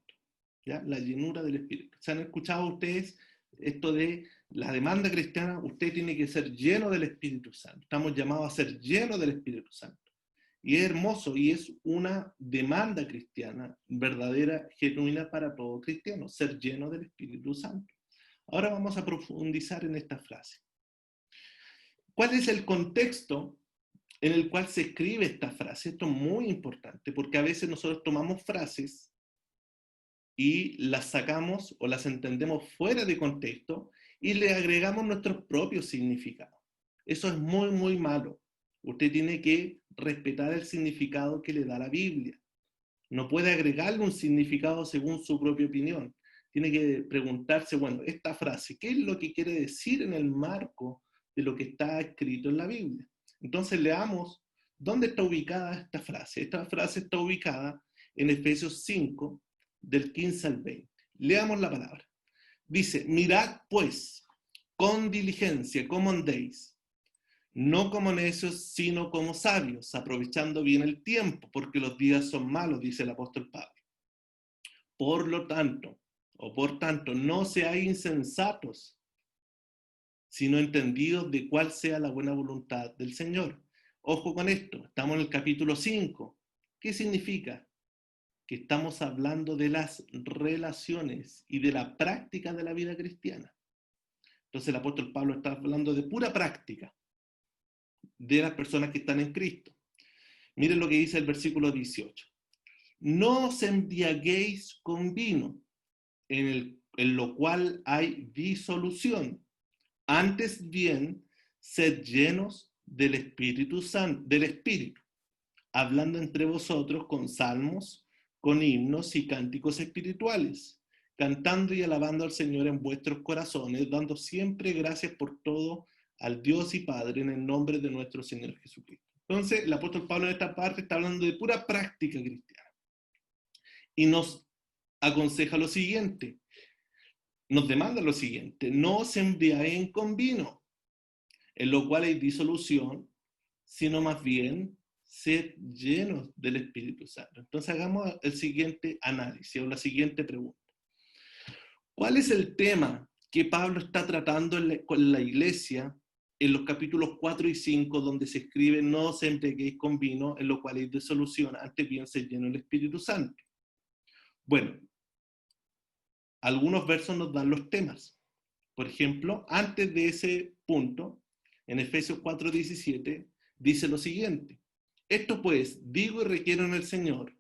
¿Ya? La llenura del Espíritu. ¿Se han escuchado ustedes esto de la demanda cristiana? Usted tiene que ser lleno del Espíritu Santo. Estamos llamados a ser llenos del Espíritu Santo. Y es hermoso y es una demanda cristiana verdadera, genuina para todo cristiano, ser lleno del Espíritu Santo. Ahora vamos a profundizar en esta frase. ¿Cuál es el contexto en el cual se escribe esta frase? Esto es muy importante porque a veces nosotros tomamos frases y las sacamos o las entendemos fuera de contexto y le agregamos nuestros propios significados. Eso es muy, muy malo. Usted tiene que respetar el significado que le da la Biblia. No puede agregarle un significado según su propia opinión. Tiene que preguntarse, bueno, esta frase, ¿qué es lo que quiere decir en el marco de lo que está escrito en la Biblia? Entonces leamos dónde está ubicada esta frase. Esta frase está ubicada en Efesios 5, del 15 al 20. Leamos la palabra. Dice, mirad pues con diligencia cómo andéis, no como necios, sino como sabios, aprovechando bien el tiempo, porque los días son malos, dice el apóstol Pablo. Por tanto, no seáis insensatos, sino entendidos de cuál sea la buena voluntad del Señor. Ojo con esto, estamos en el capítulo 5. ¿Qué significa? Que estamos hablando de las relaciones y de la práctica de la vida cristiana. Entonces el apóstol Pablo está hablando de pura práctica de las personas que están en Cristo. Miren lo que dice el versículo 18. No os embriaguéis con vino, en lo cual hay disolución. Antes bien, sed llenos del Espíritu Santo, del Espíritu, hablando entre vosotros con salmos, con himnos y cánticos espirituales, cantando y alabando al Señor en vuestros corazones, dando siempre gracias por todo al Dios y Padre en el nombre de nuestro Señor Jesucristo. Entonces, el apóstol Pablo en esta parte está hablando de pura práctica cristiana. Y nos aconseja lo siguiente, nos demanda lo siguiente, no se embriaguen con vino, en lo cual hay disolución, sino más bien ser llenos del Espíritu Santo. Entonces hagamos el siguiente análisis o la siguiente pregunta. ¿Cuál es el tema que Pablo está tratando con la iglesia en los capítulos 4 y 5, donde se escribe: no os embriaguéis con vino, en lo cual hay disolución, antes bien se lleno el Espíritu Santo. Bueno, algunos versos nos dan los temas. Por ejemplo, antes de ese punto, en Efesios 4:17, dice lo siguiente: esto pues, digo y requiero en el Señor,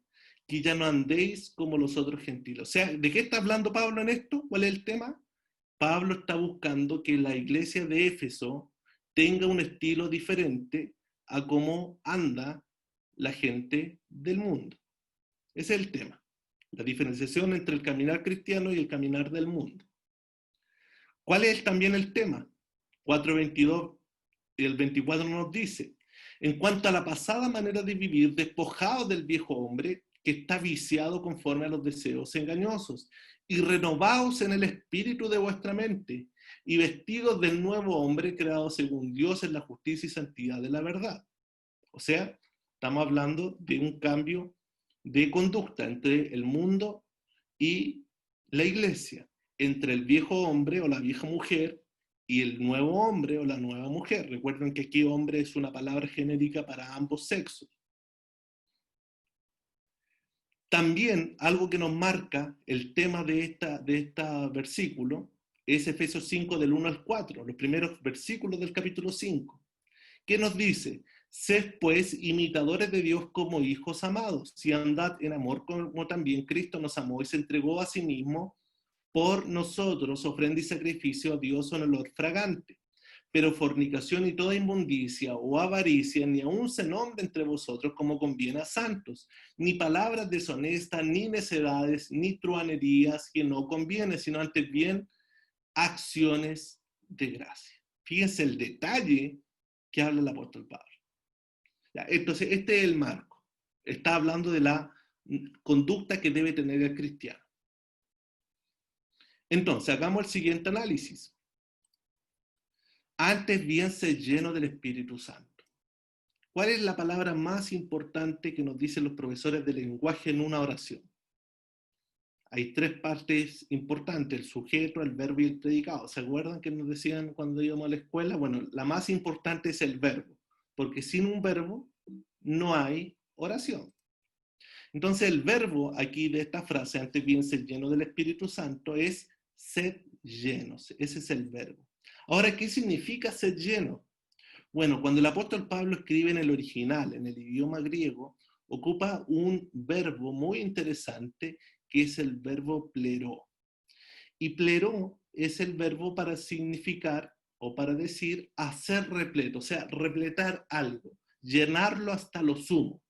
que ya no andéis como los otros gentiles. O sea, ¿de qué está hablando Pablo en esto? ¿Cuál es el tema? Pablo está buscando que la iglesia de Éfeso tenga un estilo diferente a cómo anda la gente del mundo. Ese es el tema. La diferenciación entre el caminar cristiano y el caminar del mundo. ¿Cuál es también el tema? 4:22 y el 24 nos dice: en cuanto a la pasada manera de vivir, despojados del viejo hombre que está viciado conforme a los deseos engañosos, y renovados en el espíritu de vuestra mente, y vestidos del nuevo hombre creado según Dios en la justicia y santidad de la verdad. O sea, estamos hablando de un cambio de conducta entre el mundo y la iglesia, entre el viejo hombre o la vieja mujer y el nuevo hombre o la nueva mujer. Recuerden que aquí hombre es una palabra genérica para ambos sexos. También algo que nos marca el tema de este versículo es Efesios 5 del 1 al 4, los primeros versículos del capítulo 5. ¿Qué nos dice? Sed pues imitadores de Dios como hijos amados, y andad en amor como también Cristo nos amó y se entregó a sí mismo por nosotros, ofrenda y sacrificio a Dios en olor fragante. Pero fornicación y toda inmundicia o avaricia ni aun se nombre entre vosotros como conviene a santos, ni palabras deshonestas, ni necedades, ni truanerías que no conviene, sino antes bien acciones de gracia. Fíjense el detalle que habla el apóstol Pablo. Ya, entonces, este es el marco. Está hablando de la conducta que debe tener el cristiano. Entonces, hagamos el siguiente análisis. Antes bien ser lleno del Espíritu Santo. ¿Cuál es la palabra más importante que nos dicen los profesores de lenguaje en una oración? Hay tres partes importantes: el sujeto, el verbo y el predicado. ¿Se acuerdan que nos decían cuando íbamos a la escuela? Bueno, la más importante es el verbo, porque sin un verbo no hay oración. Entonces el verbo aquí de esta frase, antes bien ser lleno del Espíritu Santo, es ser llenos. Ese es el verbo. Ahora, ¿qué significa ser lleno? Bueno, cuando el apóstol Pablo escribe en el original, en el idioma griego, ocupa un verbo muy interesante que es el verbo pleró. Y pleró es el verbo para significar o para decir hacer repleto, o sea, repletar algo, llenarlo hasta lo sumo.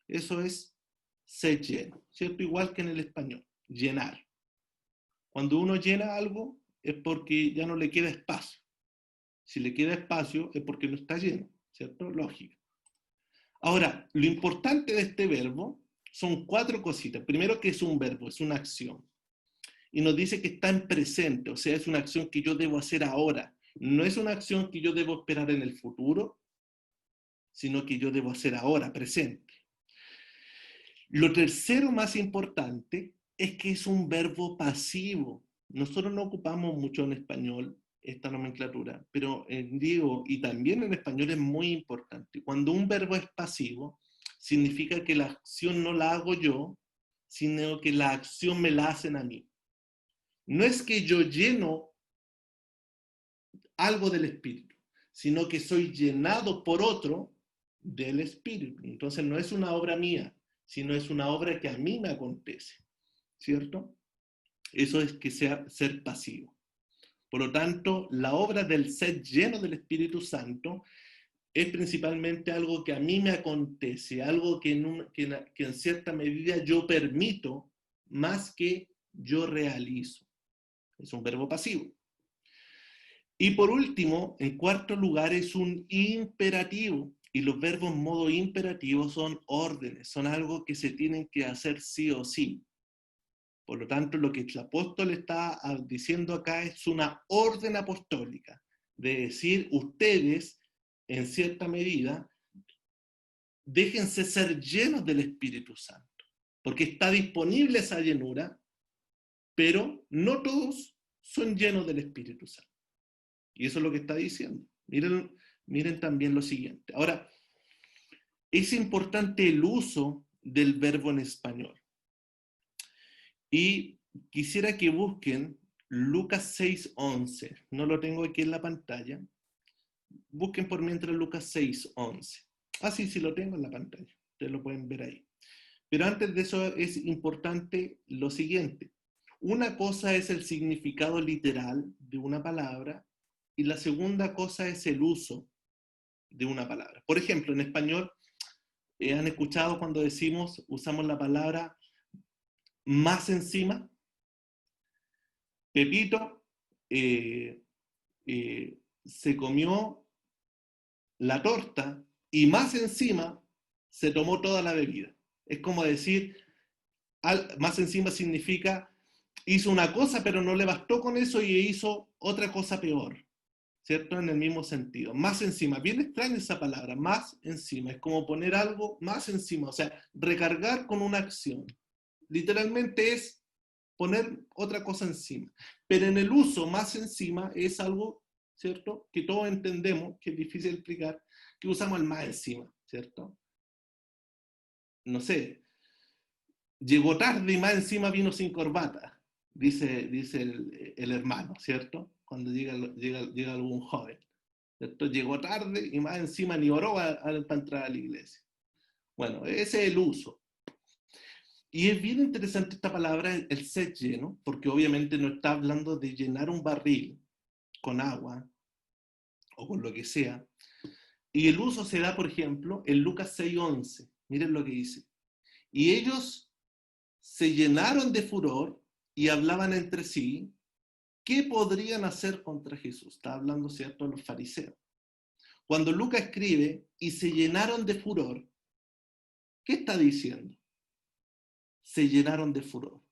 Eso es ser lleno, ¿cierto? Igual que en el español, llenar. Cuando uno llena algo es porque ya no le queda espacio. Si le queda espacio es porque no está lleno, ¿cierto? Lógica. Ahora, lo importante de este verbo son cuatro cositas. Primero, que es un verbo, es una acción. Y nos dice que está en presente, o sea, es una acción que yo debo hacer ahora. No es una acción que yo debo esperar en el futuro, sino que yo debo hacer ahora, presente. Lo tercero más importante es que es un verbo pasivo. Nosotros no ocupamos mucho en español esta nomenclatura, pero en griego y también en español es muy importante. Cuando un verbo es pasivo, significa que la acción no la hago yo, sino que la acción me la hacen a mí. No es que yo lleno algo del Espíritu, sino que soy llenado por otro del Espíritu. Entonces no es una obra mía, sino es una obra que a mí me acontece, ¿cierto? Eso es que sea ser pasivo. Por lo tanto, la obra del ser lleno del Espíritu Santo es principalmente algo que a mí me acontece, algo que en cierta medida yo permito más que yo realizo. Es un verbo pasivo. Y por último, en cuarto lugar, es un imperativo. Y los verbos en modo imperativo son órdenes, son algo que se tienen que hacer sí o sí. Por lo tanto, lo que el apóstol está diciendo acá es una orden apostólica, de decir, ustedes, en cierta medida, déjense ser llenos del Espíritu Santo, porque está disponible esa llenura, pero no todos son llenos del Espíritu Santo. Y eso es lo que está diciendo. Miren también lo siguiente. Ahora, es importante el uso del verbo en español. Y quisiera que busquen Lucas 6:11. No lo tengo aquí en la pantalla. Busquen por mientras Lucas 6:11. Ah, sí, lo tengo en la pantalla. Ustedes lo pueden ver ahí. Pero antes de eso es importante lo siguiente. Una cosa es el significado literal de una palabra y la segunda cosa es el uso de una palabra. Por ejemplo, en español, ¿han escuchado cuando usamos la palabra más encima? Pepito se comió la torta y más encima se tomó toda la bebida. Es como decir, más encima significa hizo una cosa pero no le bastó con eso y hizo otra cosa peor, ¿cierto? En el mismo sentido. Más encima, bien extraña esa palabra, más encima. Es como poner algo más encima, o sea, recargar con una acción. Literalmente es poner otra cosa encima. Pero en el uso más encima es algo, ¿cierto? Que todos entendemos, que es difícil explicar, que usamos el más encima, ¿cierto? No sé, llegó tarde y más encima vino sin corbata, dice el hermano, ¿cierto? Cuando llega algún joven, ¿cierto? Llegó tarde y más encima ni oró para entrar a la iglesia. Bueno, ese es el uso. Y es bien interesante esta palabra, el ser lleno, porque obviamente no está hablando de llenar un barril con agua o con lo que sea. Y el uso se da, por ejemplo, en Lucas 6:11. Miren lo que dice. Y ellos se llenaron de furor y hablaban entre sí, ¿qué podrían hacer contra Jesús? Está hablando, ¿cierto?, los fariseos. Cuando Lucas escribe, y se llenaron de furor, ¿qué está diciendo? Se llenaron de furor.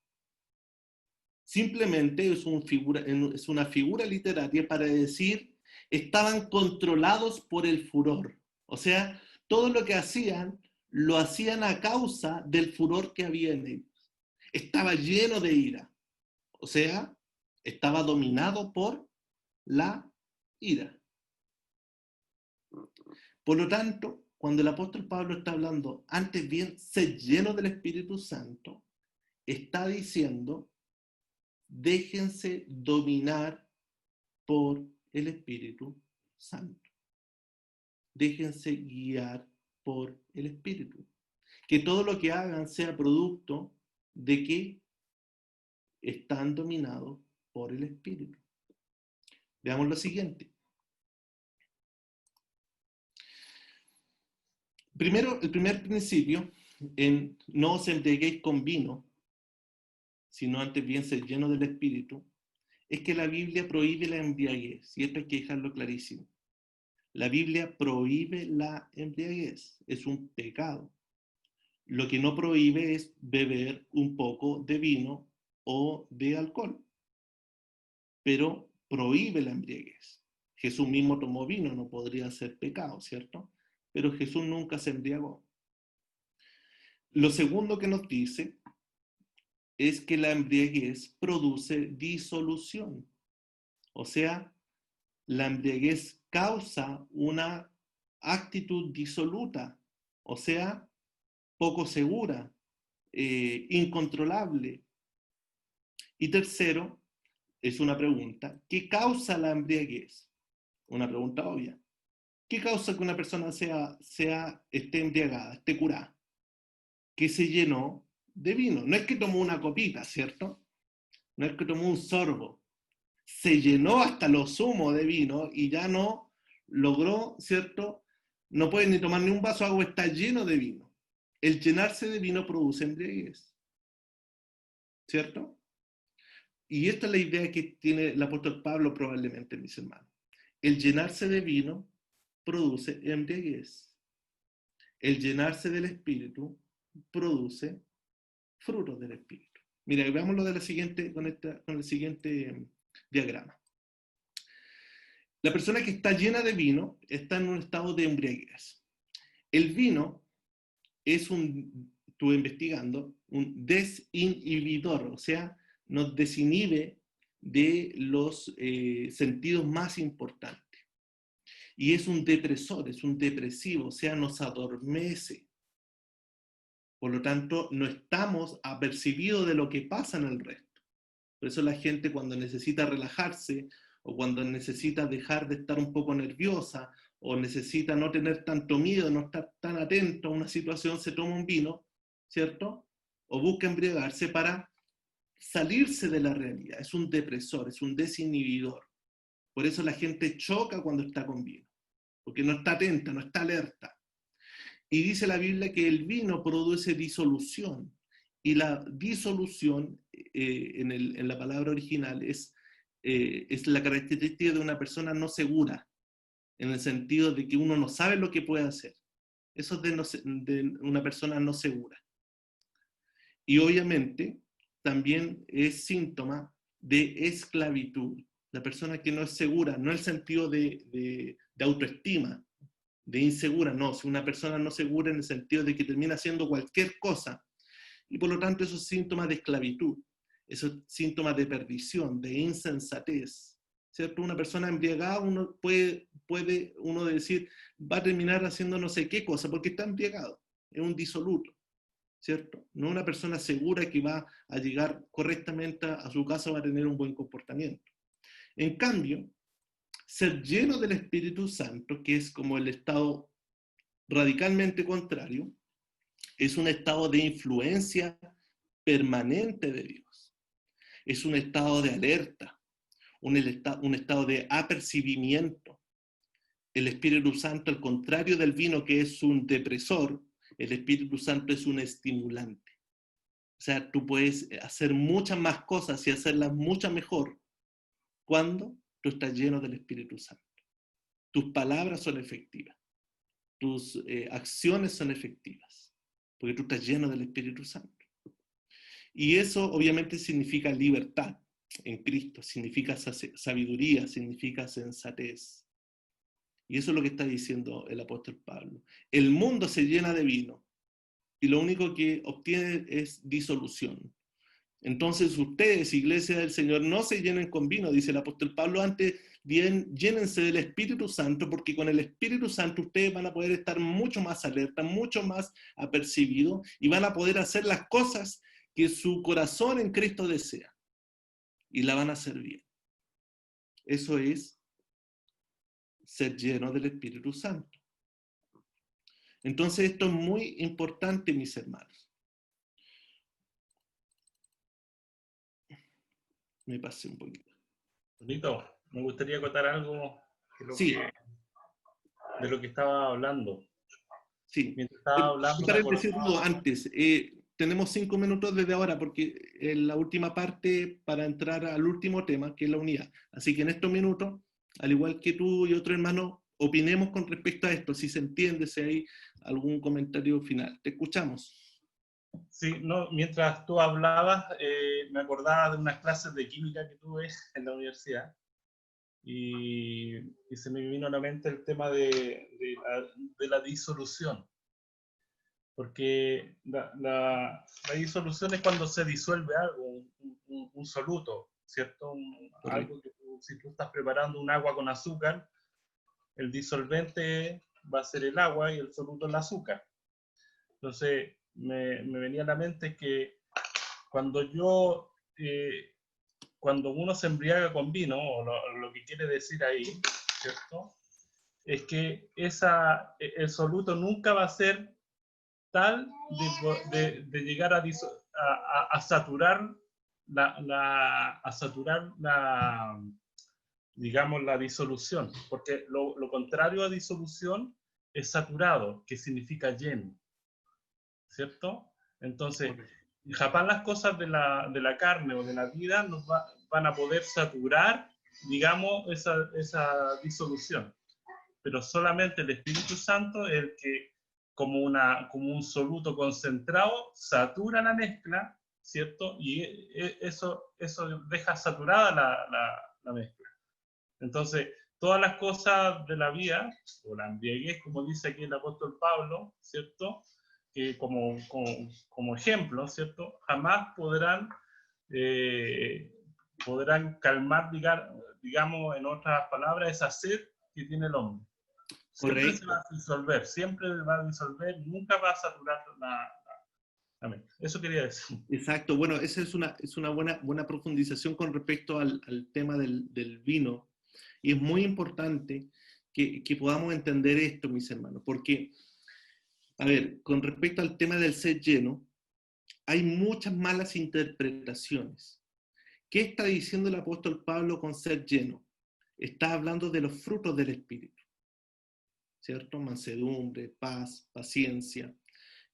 Simplemente es una figura literaria para decir, estaban controlados por el furor. O sea, todo lo que hacían, lo hacían a causa del furor que había en ellos. Estaba lleno de ira. O sea, estaba dominado por la ira. Por lo tanto, cuando el apóstol Pablo está hablando, antes bien, ser lleno del Espíritu Santo, está diciendo, déjense dominar por el Espíritu Santo. Déjense guiar por el Espíritu. Que todo lo que hagan sea producto de que están dominados por el Espíritu. Veamos lo siguiente. Primero, el primer principio, en no os embriaguéis con vino, sino antes bien ser lleno del Espíritu, es que la Biblia prohíbe la embriaguez, y esto hay que dejarlo clarísimo. La Biblia prohíbe la embriaguez, es un pecado. Lo que no prohíbe es beber un poco de vino o de alcohol, pero prohíbe la embriaguez. Jesús mismo tomó vino, no podría ser pecado, ¿cierto? Pero Jesús nunca se embriagó. Lo segundo que nos dice es que la embriaguez produce disolución. O sea, la embriaguez causa una actitud disoluta, o sea, poco segura, incontrolable. Y tercero, es una pregunta, ¿qué causa la embriaguez? Una pregunta obvia. ¿Qué causa que una persona esté embriagada, esté curada? Que se llenó de vino. No es que tomó una copita, ¿cierto? No es que tomó un sorbo. Se llenó hasta lo sumo de vino y ya no logró, ¿cierto? No puede ni tomar ni un vaso de agua, está lleno de vino. El llenarse de vino produce embriaguez, ¿cierto? Y esta es la idea que tiene el apóstol Pablo probablemente, mis hermanos. El llenarse de vino produce embriaguez. El llenarse del Espíritu produce frutos del Espíritu. Mira, veámoslo de la siguiente, con el siguiente diagrama. La persona que está llena de vino está en un estado de embriaguez. El vino es estuve investigando, un desinhibidor, o sea, nos desinhibe de los sentidos más importantes. Y es un depresor, es un depresivo, o sea, nos adormece. Por lo tanto, no estamos apercibidos de lo que pasa en el resto. Por eso la gente cuando necesita relajarse o cuando necesita dejar de estar un poco nerviosa o necesita no tener tanto miedo, no estar tan atento a una situación, se toma un vino, ¿cierto? O busca embriagarse para salirse de la realidad. Es un depresor, es un desinhibidor. Por eso la gente choca cuando está con vino, porque no está atenta, no está alerta. Y dice la Biblia que el vino produce disolución. Y la disolución en la palabra original es la característica de una persona no segura, en el sentido de que uno no sabe lo que puede hacer. Eso es de una persona no segura. Y obviamente también es síntoma de esclavitud. La persona que no es segura, no en el sentido de autoestima, de insegura, no, si una persona no segura en el sentido de que termina haciendo cualquier cosa, y por lo tanto esos síntomas de esclavitud, esos síntomas de perdición, de insensatez, ¿cierto? Una persona embriagada, uno puede uno decir, va a terminar haciendo no sé qué cosa, porque está embriagado, es un disoluto, ¿cierto? No una persona segura que va a llegar correctamente a su casa, va a tener un buen comportamiento. En cambio, ser lleno del Espíritu Santo, que es como el estado radicalmente contrario, es un estado de influencia permanente de Dios. Es un estado de alerta, un estado de apercibimiento. El Espíritu Santo, al contrario del vino que es un depresor, el Espíritu Santo es un estimulante. O sea, tú puedes hacer muchas más cosas y hacerlas mucho mejor cuando tú estás lleno del Espíritu Santo. Tus palabras son efectivas, tus acciones son efectivas, porque tú estás lleno del Espíritu Santo. Y eso obviamente significa libertad en Cristo, significa sabiduría, significa sensatez. Y eso es lo que está diciendo el apóstol Pablo. El mundo se llena de vino y lo único que obtiene es disolución. Entonces ustedes, iglesia del Señor, no se llenen con vino, dice el apóstol Pablo, antes bien llénense del Espíritu Santo, porque con el Espíritu Santo ustedes van a poder estar mucho más alerta, mucho más apercibidos y van a poder hacer las cosas que su corazón en Cristo desea y la van a hacer bien. Eso es ser lleno del Espíritu Santo. Entonces esto es muy importante, mis hermanos. Me pasé un poquito. Bonito, me gustaría contar algo Sí, de lo que estaba hablando. sí. Mientras estaba hablando, me Decir acordaba. algo antes. Tenemos 5 minutos desde ahora porque en la última parte para entrar al último tema, que es la unidad. Así que en estos minutos, al igual que tú y otro hermano, opinemos con respecto a esto, si se entiende, si hay algún comentario final. Te escuchamos. Sí, no, mientras tú hablabas, me acordaba de unas clases de química que tuve en la universidad y se me vino a la mente el tema de la disolución. Porque la disolución es cuando se disuelve algo, un soluto, ¿cierto? Algo que si tú estás preparando un agua con azúcar, el disolvente va a ser el agua y el soluto el azúcar. Entonces, me venía a la mente que cuando cuando uno se embriaga con vino, o lo que quiere decir ahí, ¿cierto? Es que el soluto nunca va a ser tal de llegar a saturar digamos, la disolución, porque lo contrario a disolución es saturado, que significa lleno, ¿cierto? Entonces, jamás las cosas de la carne o de la vida van a poder saturar, digamos, esa disolución, pero solamente el Espíritu Santo es el que, como un soluto concentrado, satura la mezcla, ¿cierto? Y eso deja saturada la mezcla. Entonces, todas las cosas de la vida, o la embriaguez, como dice aquí el apóstol Pablo, ¿cierto? Que como ejemplo, ¿cierto? Jamás podrán podrán calmar, digamos, en otras palabras, esa sed que tiene el hombre. Siempre Correcto. se va a disolver, siempre va a disolver, nunca va a saturar la mente. Eso quería decir. Exacto. Bueno, esa es una buena profundización con respecto al tema del vino. Y es muy importante que podamos entender esto, mis hermanos, porque, a ver, con respecto al tema del ser lleno, hay muchas malas interpretaciones. ¿Qué está diciendo el apóstol Pablo con ser lleno? Está hablando de los frutos del Espíritu, ¿cierto? Mansedumbre, paz, paciencia,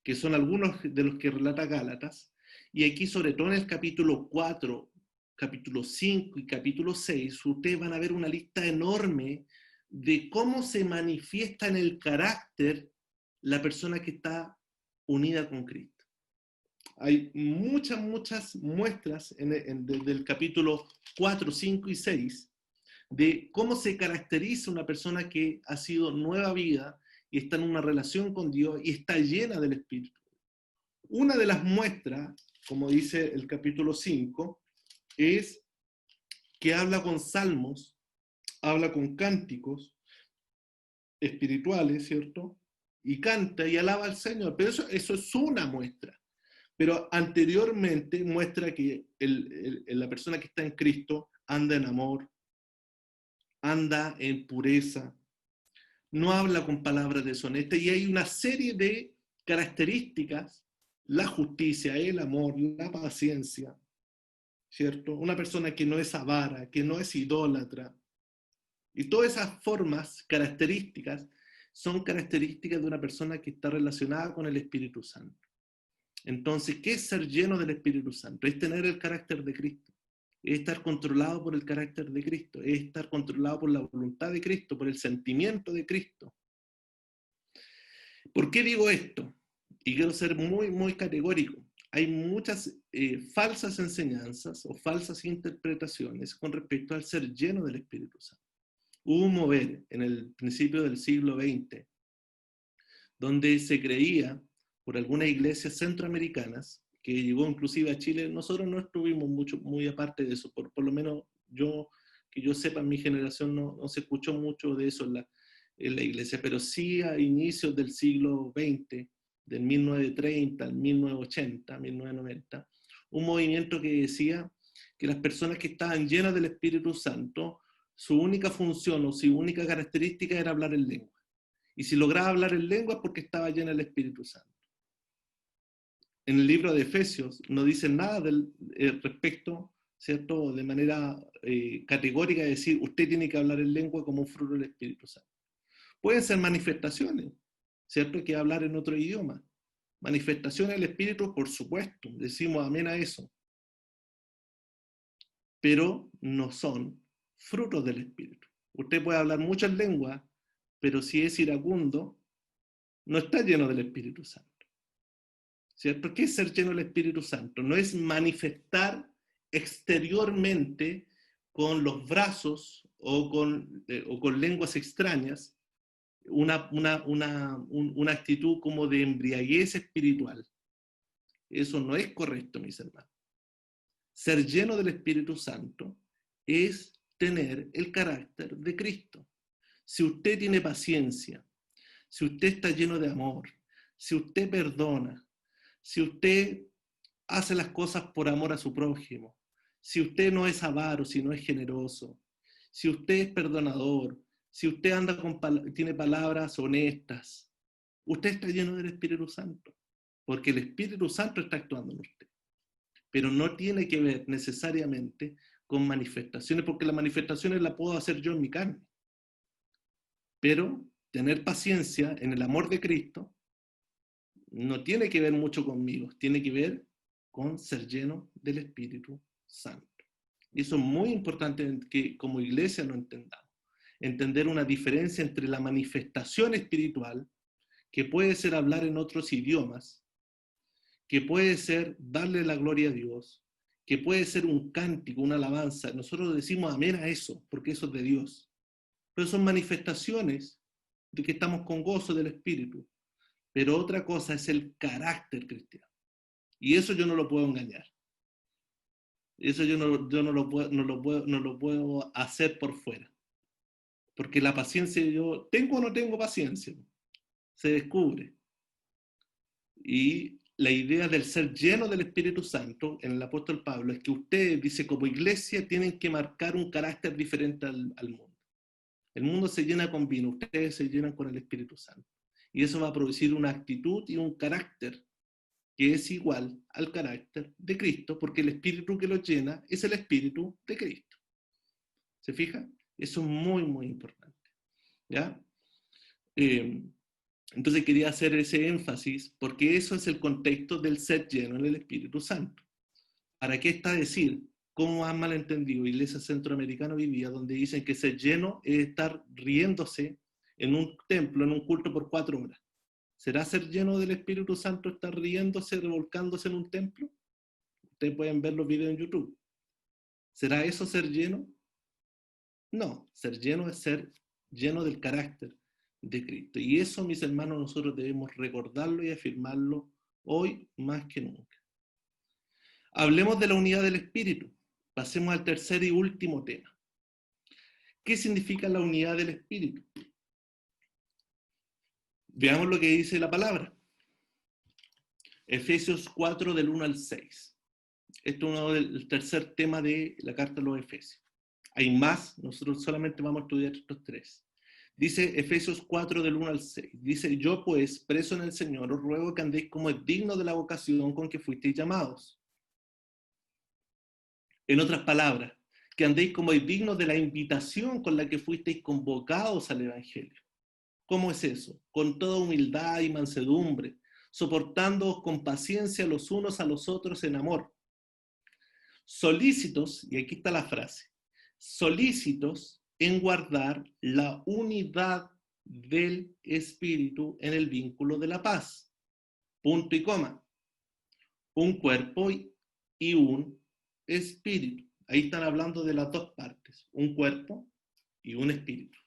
que son algunos de los que relata Gálatas. Y aquí, sobre todo en el capítulo 4, capítulo 5 y capítulo 6, ustedes van a ver una lista enorme de cómo se manifiesta en el carácter la persona que está unida con Cristo. Hay muchas muestras desde el capítulo 4, 5 y 6 de cómo se caracteriza una persona que ha sido nueva vida y está en una relación con Dios y está llena del Espíritu. Una de las muestras, como dice el capítulo 5, es que habla con salmos, habla con cánticos espirituales, ¿cierto? Y canta y alaba al Señor. Pero eso es una muestra. Pero anteriormente muestra que la persona que está en Cristo anda en amor, anda en pureza, no habla con palabras deshonestas, y hay una serie de características, la justicia, el amor, la paciencia, ¿cierto? Una persona que no es avara, que no es idólatra. Y todas esas formas, características, son características de una persona que está relacionada con el Espíritu Santo. Entonces, ¿qué es ser lleno del Espíritu Santo? Es tener el carácter de Cristo. Es estar controlado por el carácter de Cristo. Es estar controlado por la voluntad de Cristo, por el sentimiento de Cristo. ¿Por qué digo esto? Y quiero ser muy categórico. Hay muchas falsas enseñanzas o falsas interpretaciones con respecto al ser lleno del Espíritu Santo. Hubo un mover en el principio del siglo XX donde se creía por algunas iglesias centroamericanas, que llegó inclusive a Chile. Nosotros no estuvimos muy aparte de eso, por lo menos que yo sepa, en mi generación no se escuchó mucho de eso en la iglesia, pero sí a inicios del siglo XX, del 1930 al 1980, 1990, un movimiento que decía que las personas que estaban llenas del Espíritu Santo, su única función o su única característica era hablar en lengua. Y si lograba hablar en lengua es porque estaba llena del Espíritu Santo. En el libro de Efesios no dicen nada respecto, ¿cierto?, de manera categórica, de decir, usted tiene que hablar en lengua como un fruto del Espíritu Santo. Pueden ser manifestaciones, ¿cierto?, que hablar en otro idioma. Manifestaciones del Espíritu, por supuesto, decimos amén a eso. Pero no son frutos del Espíritu. Usted puede hablar muchas lenguas, pero si es iracundo, no está lleno del Espíritu Santo. ¿Cierto? ¿Qué es ser lleno del Espíritu Santo? No es manifestar exteriormente con los brazos o con lenguas extrañas una actitud como de embriaguez espiritual. Eso no es correcto, mis hermanos. Ser lleno del Espíritu Santo es tener el carácter de Cristo. Si usted tiene paciencia, si usted está lleno de amor, si usted perdona, si usted hace las cosas por amor a su prójimo, si usted no es avaro, si no es generoso, si usted es perdonador, si usted tiene palabras honestas, usted está lleno del Espíritu Santo, porque el Espíritu Santo está actuando en usted. Pero no tiene que ver necesariamente con manifestaciones, porque las manifestaciones las puedo hacer yo en mi carne. Pero tener paciencia en el amor de Cristo no tiene que ver mucho conmigo, tiene que ver con ser lleno del Espíritu Santo. Y eso es muy importante que como iglesia lo entendamos. Entender una diferencia entre la manifestación espiritual, que puede ser hablar en otros idiomas, que puede ser darle la gloria a Dios, que puede ser un cántico, una alabanza. Nosotros decimos amén a eso, porque eso es de Dios. Pero son manifestaciones de que estamos con gozo del Espíritu. Pero otra cosa es el carácter cristiano. Y eso yo no lo puedo engañar. Eso yo no lo puedo hacer por fuera. Porque la paciencia, yo tengo o no tengo paciencia, se descubre. Y la idea del ser lleno del Espíritu Santo en el apóstol Pablo es que ustedes, dice, como iglesia, tienen que marcar un carácter diferente al mundo. El mundo se llena con vino, ustedes se llenan con el Espíritu Santo. Y eso va a producir una actitud y un carácter que es igual al carácter de Cristo, porque el Espíritu que lo llena es el Espíritu de Cristo. ¿Se fija? Eso es muy, muy importante. ¿Ya? Entonces quería hacer ese énfasis, porque eso es el contexto del ser lleno en el Espíritu Santo. ¿Para qué está decir? ¿Cómo han malentendido Iglesia Centroamericana hoy día, donde dicen que ser lleno es estar riéndose en un templo, en un culto por 4 horas? ¿Será ser lleno del Espíritu Santo estar riéndose, revolcándose en un templo? Ustedes pueden ver los videos en YouTube. ¿Será eso ser lleno? No, ser lleno es ser lleno del carácter de Cristo. Y eso, mis hermanos, nosotros debemos recordarlo y afirmarlo hoy más que nunca. Hablemos de la unidad del Espíritu. Pasemos al tercer y último tema. ¿Qué significa la unidad del Espíritu? Veamos lo que dice la palabra. Efesios 4, del 1 al 6. Esto es uno del tercer tema de la carta a los Efesios. Hay más, nosotros solamente vamos a estudiar estos 3. Dice Efesios 4, del 1 al 6. Dice, yo pues, preso en el Señor, os ruego que andéis como es digno de la vocación con que fuisteis llamados. En otras palabras, que andéis como es digno de la invitación con la que fuisteis convocados al Evangelio. ¿Cómo es eso? Con toda humildad y mansedumbre, soportándoos con paciencia los unos a los otros en amor. Solícitos, y aquí está la frase, solícitos en guardar la unidad del Espíritu en el vínculo de la paz. Punto y coma. Un cuerpo y un espíritu. Ahí están hablando de las dos partes, un cuerpo y un espíritu.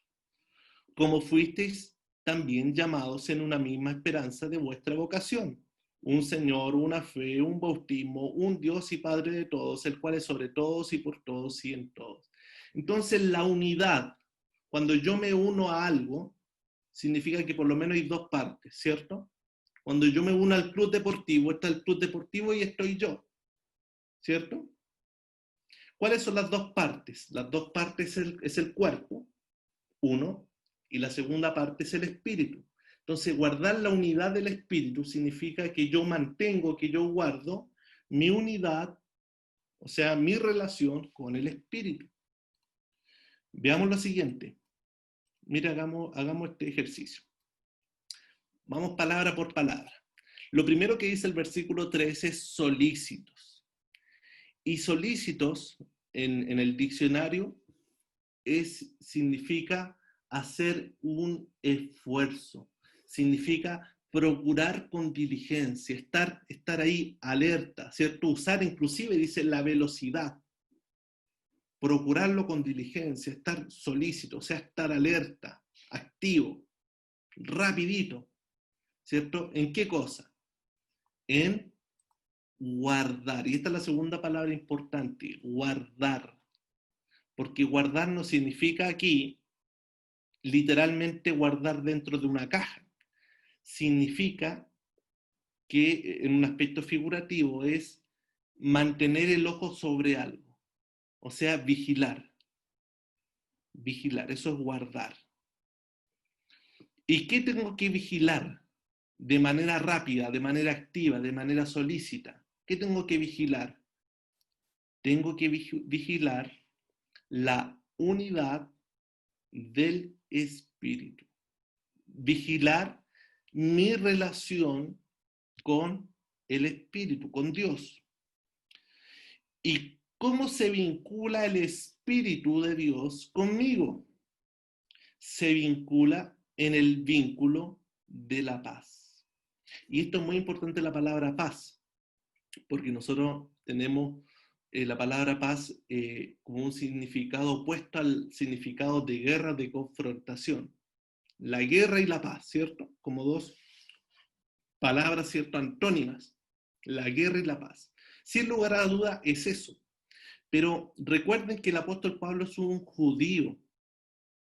Como fuisteis también llamados en una misma esperanza de vuestra vocación. Un Señor, una fe, un bautismo, un Dios y Padre de todos, el cual es sobre todos y por todos y en todos. Entonces la unidad, cuando yo me uno a algo, significa que por lo menos hay dos partes, ¿cierto? Cuando yo me uno al club deportivo, está el club deportivo y estoy yo, ¿cierto? ¿Cuáles son las dos partes? Las dos partes es el cuerpo, uno, y la segunda parte es el espíritu. Entonces, guardar la unidad del espíritu significa que yo mantengo, que yo guardo mi unidad, o sea, mi relación con el espíritu. Veamos lo siguiente. Mira, hagamos este ejercicio. Vamos palabra por palabra. Lo primero que dice el versículo 3 es solícitos. Y solícitos, en el diccionario, significa hacer un esfuerzo, significa procurar con diligencia, estar ahí alerta, ¿cierto? Usar inclusive, dice, la velocidad. Procurarlo con diligencia, estar solícito, o sea, estar alerta, activo, rapidito, ¿cierto? ¿En qué cosa? En guardar. Y esta es la segunda palabra importante, guardar. Porque guardar no significa aquí literalmente guardar dentro de una caja. Significa que en un aspecto figurativo es mantener el ojo sobre algo. O sea, vigilar. Vigilar, eso es guardar. ¿Y qué tengo que vigilar? De manera rápida, de manera activa, de manera solícita. ¿Qué tengo que vigilar? Tengo que vigilar la unidad del espíritu. Vigilar mi relación con el espíritu, con Dios. ¿Y cómo se vincula el espíritu de Dios conmigo? Se vincula en el vínculo de la paz. Y esto es muy importante, la palabra paz, porque nosotros tenemos la palabra paz como un significado opuesto al significado de guerra, de confrontación. La guerra y la paz, ¿cierto? Como dos palabras, ¿cierto? Antónimas. La guerra y la paz. Sin lugar a duda es eso. Pero recuerden que el apóstol Pablo es un judío.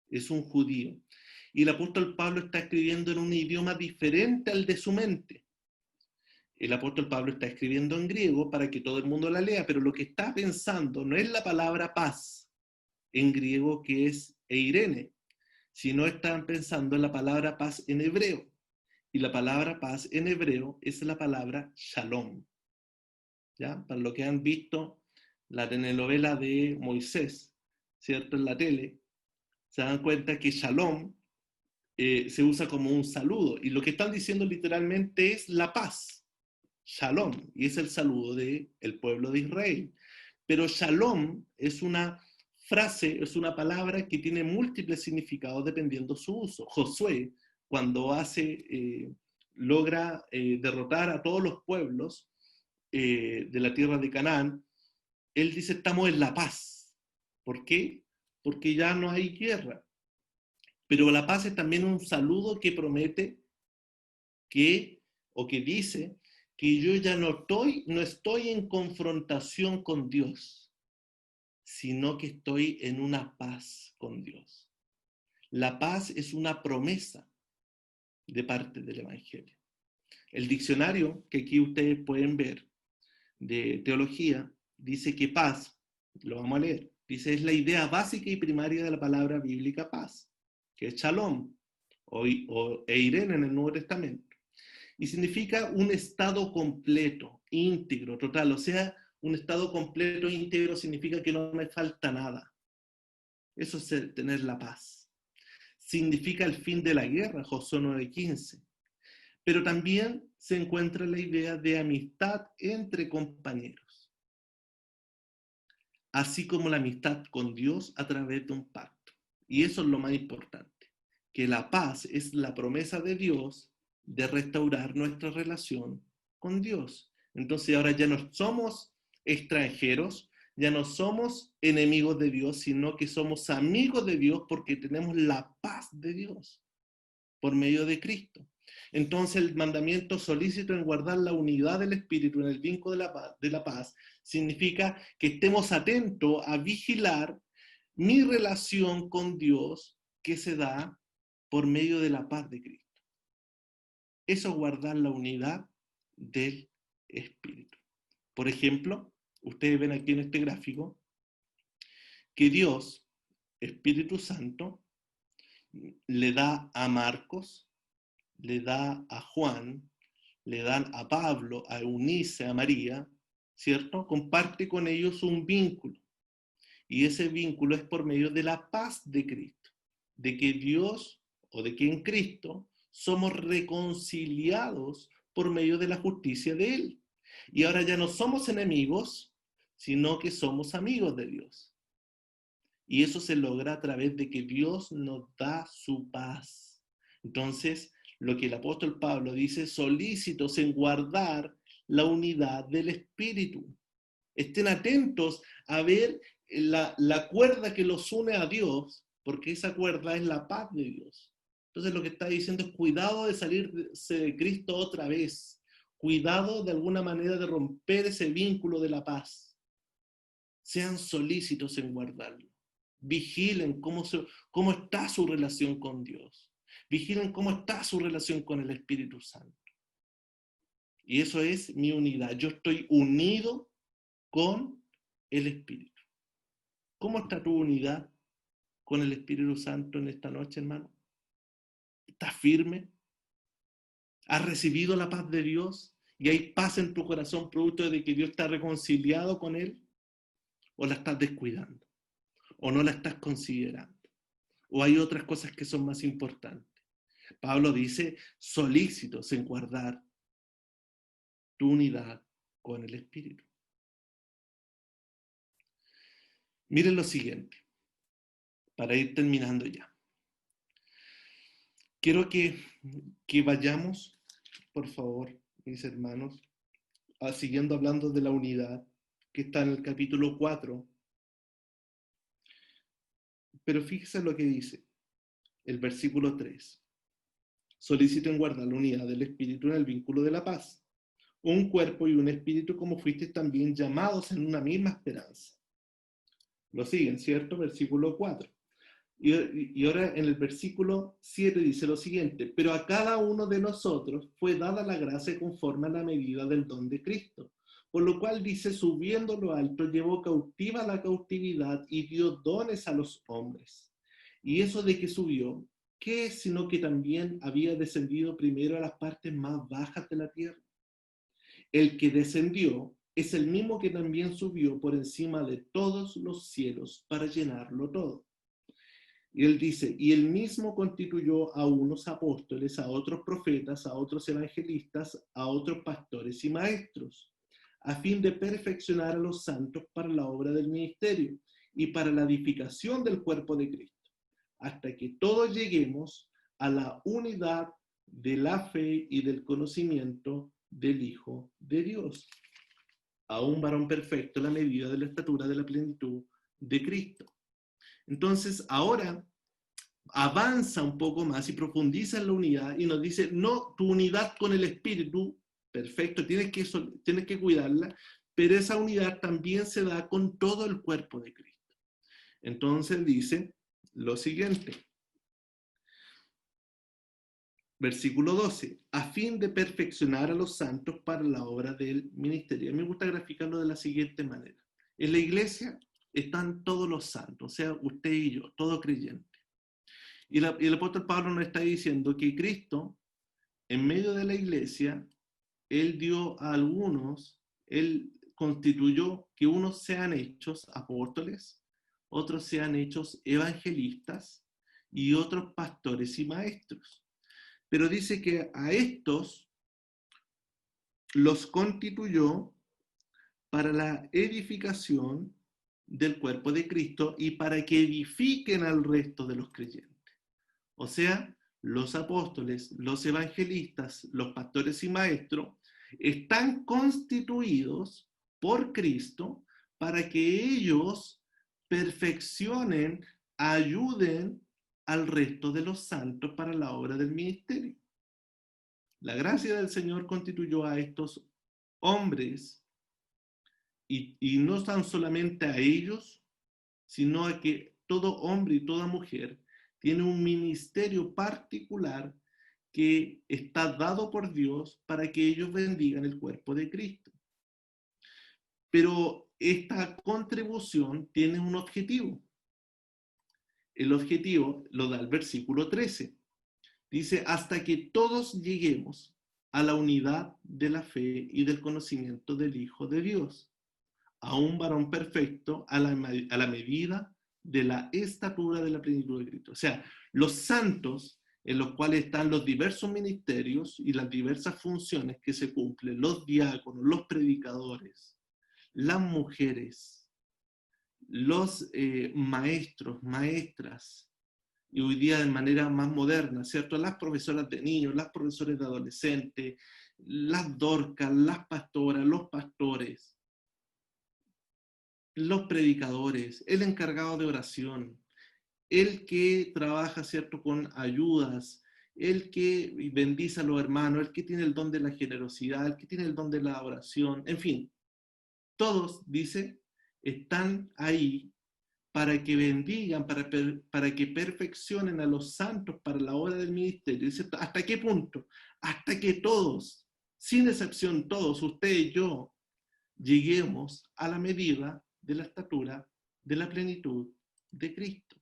Es un judío. Y el apóstol Pablo está escribiendo en un idioma diferente al de su mente. El apóstol Pablo está escribiendo en griego para que todo el mundo la lea, pero lo que está pensando no es la palabra paz en griego, que es eirene, sino están pensando en la palabra paz en hebreo. Y la palabra paz en hebreo es la palabra shalom. ¿Ya? Para los que han visto la telenovela de Moisés, ¿cierto? En la tele, se dan cuenta que shalom se usa como un saludo. Y lo que están diciendo literalmente es la paz. Shalom. Y es el saludo del pueblo de Israel. Pero shalom es una frase, es una palabra que tiene múltiples significados dependiendo su uso. Josué, cuando logra derrotar a todos los pueblos de la tierra de Canaán, él dice, estamos en la paz. ¿Por qué? Porque ya no hay guerra. Pero la paz es también un saludo que promete que dice que yo ya no estoy en confrontación con Dios, sino que estoy en una paz con Dios. La paz es una promesa de parte del Evangelio. El diccionario que aquí ustedes pueden ver de teología dice que paz, lo vamos a leer, dice es la idea básica y primaria de la palabra bíblica paz, que es shalom o eirene en el Nuevo Testamento. Y significa un estado completo, íntegro, total. O sea, un estado completo, íntegro, significa que no me falta nada. Eso es tener la paz. Significa el fin de la guerra, Josué 9:15. Pero también se encuentra la idea de amistad entre compañeros, así como la amistad con Dios a través de un pacto. Y eso es lo más importante, que la paz es la promesa de Dios de restaurar nuestra relación con Dios. Entonces ahora ya no somos extranjeros, ya no somos enemigos de Dios, sino que somos amigos de Dios porque tenemos la paz de Dios por medio de Cristo. Entonces el mandamiento solícito en guardar la unidad del Espíritu en el vínculo de la paz significa que estemos atentos a vigilar mi relación con Dios que se da por medio de la paz de Cristo. Eso es guardar la unidad del Espíritu. Por ejemplo, ustedes ven aquí en este gráfico que Dios, Espíritu Santo, le da a Marcos, le da a Juan, le dan a Pablo, a Eunice, a María, ¿cierto? Comparte con ellos un vínculo. Y ese vínculo es por medio de la paz de Cristo, de que Dios, o de que en Cristo, somos reconciliados por medio de la justicia de Él. Y ahora ya no somos enemigos, sino que somos amigos de Dios. Y eso se logra a través de que Dios nos da su paz. Entonces, lo que el apóstol Pablo dice, solícitos en guardar la unidad del Espíritu. Estén atentos a ver la cuerda que los une a Dios, porque esa cuerda es la paz de Dios. Entonces lo que está diciendo es cuidado de salirse de Cristo otra vez. Cuidado de alguna manera de romper ese vínculo de la paz. Sean solícitos en guardarlo. Vigilen cómo está su relación con Dios. Vigilen cómo está su relación con el Espíritu Santo. Y eso es mi unidad. Yo estoy unido con el Espíritu. ¿Cómo está tu unidad con el Espíritu Santo en esta noche, hermano? ¿Estás firme? ¿Has recibido la paz de Dios? ¿Y hay paz en tu corazón producto de que Dios está reconciliado con Él? ¿O la estás descuidando? ¿O no la estás considerando? ¿O hay otras cosas que son más importantes? Pablo dice, solícitos en guardar tu unidad con el Espíritu. Miren lo siguiente, para ir terminando ya. Quiero que vayamos, por favor, mis hermanos, siguiendo hablando de la unidad, que está en el capítulo 4. Pero fíjense lo que dice el versículo 3. Soliciten guardar la unidad del Espíritu en el vínculo de la paz. Un cuerpo y un espíritu como fuisteis también llamados en una misma esperanza. Lo siguen, ¿cierto? Versículo 4. Y ahora en el versículo 7 dice lo siguiente: pero a cada uno de nosotros fue dada la gracia conforme a la medida del don de Cristo. Por lo cual dice, subiendo lo alto, llevó cautiva la cautividad y dio dones a los hombres. Y eso de que subió, ¿qué es sino que también había descendido primero a las partes más bajas de la tierra? El que descendió es el mismo que también subió por encima de todos los cielos para llenarlo todo. Y él dice, y él mismo constituyó a unos apóstoles, a otros profetas, a otros evangelistas, a otros pastores y maestros, a fin de perfeccionar a los santos para la obra del ministerio y para la edificación del cuerpo de Cristo, hasta que todos lleguemos a la unidad de la fe y del conocimiento del Hijo de Dios, a un varón perfecto, la medida de la estatura de la plenitud de Cristo. Entonces, ahora avanza un poco más y profundiza en la unidad y nos dice, no, tu unidad con el Espíritu, perfecto, tienes que cuidarla, pero esa unidad también se da con todo el cuerpo de Cristo. Entonces dice lo siguiente, versículo 12, a fin de perfeccionar a los santos para la obra del ministerio. A mí me gusta graficarlo de la siguiente manera. En la iglesia están todos los santos, o sea, usted y yo, todo creyente. Y el apóstol Pablo nos está diciendo que Cristo, en medio de la iglesia, él dio a algunos, él constituyó que unos sean hechos apóstoles, otros sean hechos evangelistas y otros pastores y maestros. Pero dice que a estos los constituyó para la edificación del cuerpo de Cristo y para que edifiquen al resto de los creyentes. O sea, los apóstoles, los evangelistas, los pastores y maestros están constituidos por Cristo para que ellos perfeccionen, ayuden al resto de los santos para la obra del ministerio. La gracia del Señor constituyó a estos hombres y no tan solamente a ellos, sino a que todo hombre y toda mujer tiene un ministerio particular que está dado por Dios para que ellos bendigan el cuerpo de Cristo. Pero esta contribución tiene un objetivo. El objetivo lo da el versículo 13. Dice, hasta que todos lleguemos a la unidad de la fe y del conocimiento del Hijo de Dios, a un varón perfecto a la medida de la estatura de la plenitud de Cristo. O sea, los santos en los cuales están los diversos ministerios y las diversas funciones que se cumplen, los diáconos, los predicadores, las mujeres, los maestros, maestras, y hoy día de manera más moderna, ¿cierto? Las profesoras de niños, las profesoras de adolescentes, las dorcas, las pastoras, los pastores, los predicadores, el encargado de oración, el que trabaja, ¿cierto?, con ayudas, el que bendice a los hermanos, el que tiene el don de la generosidad, el que tiene el don de la oración, en fin, todos, dice, están ahí para que bendigan, para que perfeccionen a los santos para la obra del ministerio. Dice, ¿hasta qué punto? Hasta que todos, sin excepción todos, usted y yo, lleguemos a la medida de la estatura de la plenitud de Cristo,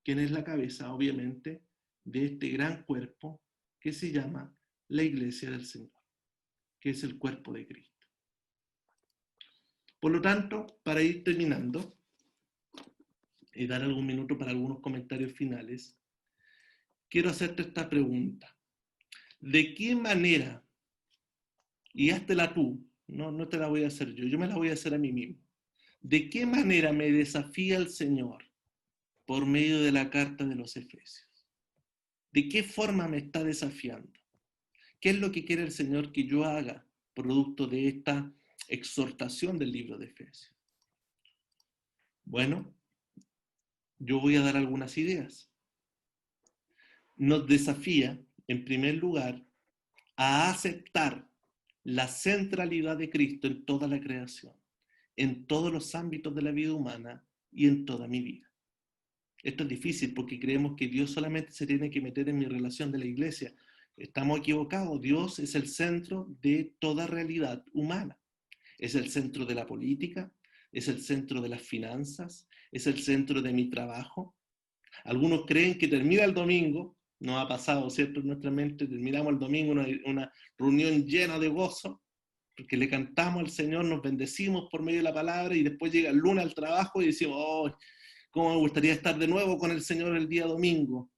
quien es la cabeza, obviamente, de este gran cuerpo que se llama la Iglesia del Señor, que es el cuerpo de Cristo. Por lo tanto, para ir terminando y dar algún minuto para algunos comentarios finales, quiero hacerte esta pregunta. ¿De qué manera, y háztela tú, no te la voy a hacer yo me la voy a hacer a mí mismo, ¿de qué manera me desafía el Señor por medio de la carta de los Efesios? ¿De qué forma me está desafiando? ¿Qué es lo que quiere el Señor que yo haga producto de esta exhortación del libro de Efesios? Bueno, yo voy a dar algunas ideas. Nos desafía, en primer lugar, a aceptar la centralidad de Cristo en toda la creación, en todos los ámbitos de la vida humana y en toda mi vida. Esto es difícil porque creemos que Dios solamente se tiene que meter en mi relación de la iglesia. Estamos equivocados. Dios es el centro de toda realidad humana. Es el centro de la política, es el centro de las finanzas, es el centro de mi trabajo. Algunos creen que termina el domingo, nos ha pasado, ¿cierto? En nuestra mente terminamos el domingo, una reunión llena de gozo, porque le cantamos al Señor, nos bendecimos por medio de la palabra y después llega el lunes al trabajo y decimos, oh, ¿cómo me gustaría estar de nuevo con el Señor el día domingo?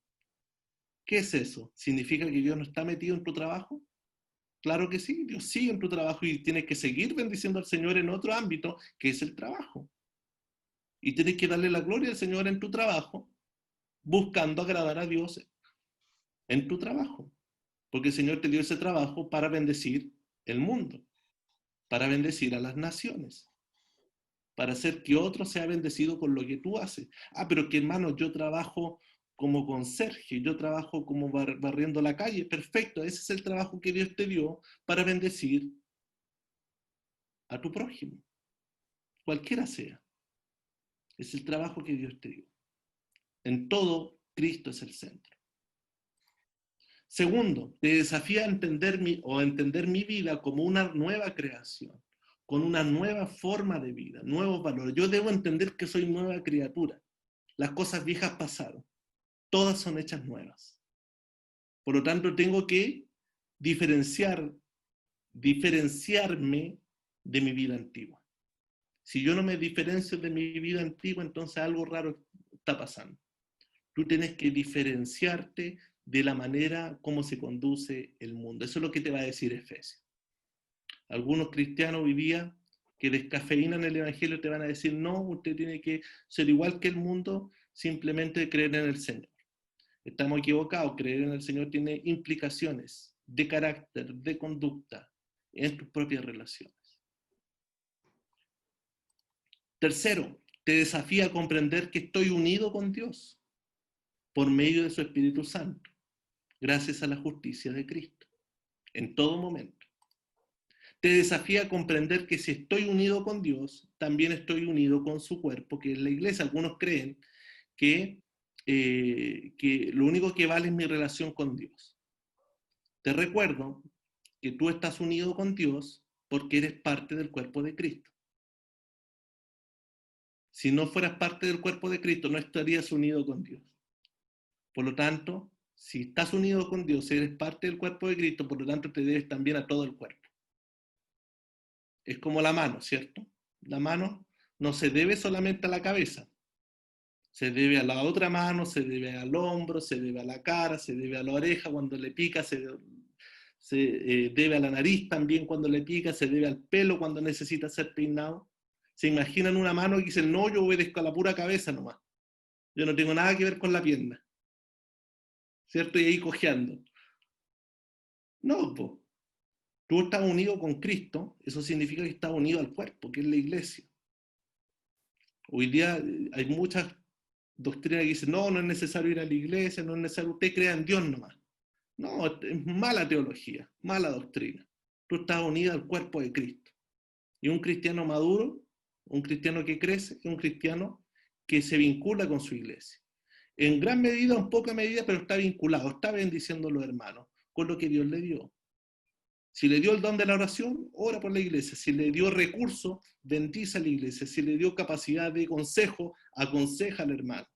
¿Qué es eso? ¿Significa que Dios no está metido en tu trabajo? Claro que sí, Dios sigue en tu trabajo y tienes que seguir bendiciendo al Señor en otro ámbito, que es el trabajo. Y tienes que darle la gloria al Señor en tu trabajo, buscando agradar a Dios en tu trabajo. Porque el Señor te dio ese trabajo para bendecir el mundo, para bendecir a las naciones, para hacer que otro sea bendecido con lo que tú haces. Ah, pero que hermano, yo trabajo como conserje, yo trabajo como barriendo la calle. Perfecto, ese es el trabajo que Dios te dio para bendecir a tu prójimo, cualquiera sea. Es el trabajo que Dios te dio. En todo, Cristo es el centro. Segundo, te desafía a entender mi vida como una nueva creación, con una nueva forma de vida, nuevos valores. Yo debo entender que soy nueva criatura. Las cosas viejas pasaron. Todas son hechas nuevas. Por lo tanto, tengo que diferenciarme de mi vida antigua. Si yo no me diferencio de mi vida antigua, entonces algo raro está pasando. Tú tienes que diferenciarte de la manera como se conduce el mundo. Eso es lo que te va a decir Efesios. Algunos cristianos hoy día que descafeinan el evangelio te van a decir, no, usted tiene que ser igual que el mundo, simplemente creer en el Señor. Estamos equivocados. Creer en el Señor tiene implicaciones de carácter, de conducta, en tus propias relaciones. Tercero, te desafía a comprender que estoy unido con Dios por medio de su Espíritu Santo, gracias a la justicia de Cristo, en todo momento. Te desafía a comprender que si estoy unido con Dios, también estoy unido con su cuerpo, que es la iglesia. Algunos creen que lo único que vale es mi relación con Dios. Te recuerdo que tú estás unido con Dios porque eres parte del cuerpo de Cristo. Si no fueras parte del cuerpo de Cristo, no estarías unido con Dios. Por lo tanto, si estás unido con Dios, eres parte del cuerpo de Cristo, por lo tanto te debes también a todo el cuerpo. Es como la mano, ¿cierto? La mano no se debe solamente a la cabeza. Se debe a la otra mano, se debe al hombro, se debe a la cara, se debe a la oreja cuando le pica, se debe a la nariz también cuando le pica, se debe al pelo cuando necesita ser peinado. ¿Se imaginan una mano que dice, no, yo obedezco a la pura cabeza nomás? Yo no tengo nada que ver con la pierna. ¿Cierto? Y ahí cojeando. No, pues. Tú estás unido con Cristo, eso significa que estás unido al cuerpo, que es la iglesia. Hoy día hay muchas doctrinas que dicen, no, no es necesario ir a la iglesia, no es necesario, usted crea en Dios nomás. No, es mala teología, mala doctrina. Tú estás unido al cuerpo de Cristo. Y un cristiano maduro, un cristiano que crece, es un cristiano que se vincula con su iglesia. En gran medida, en poca medida, pero está vinculado, está bendiciendo a los hermanos con lo que Dios le dio. Si le dio el don de la oración, ora por la iglesia. Si le dio recursos, bendice a la iglesia. Si le dio capacidad de consejo, aconseja al hermano.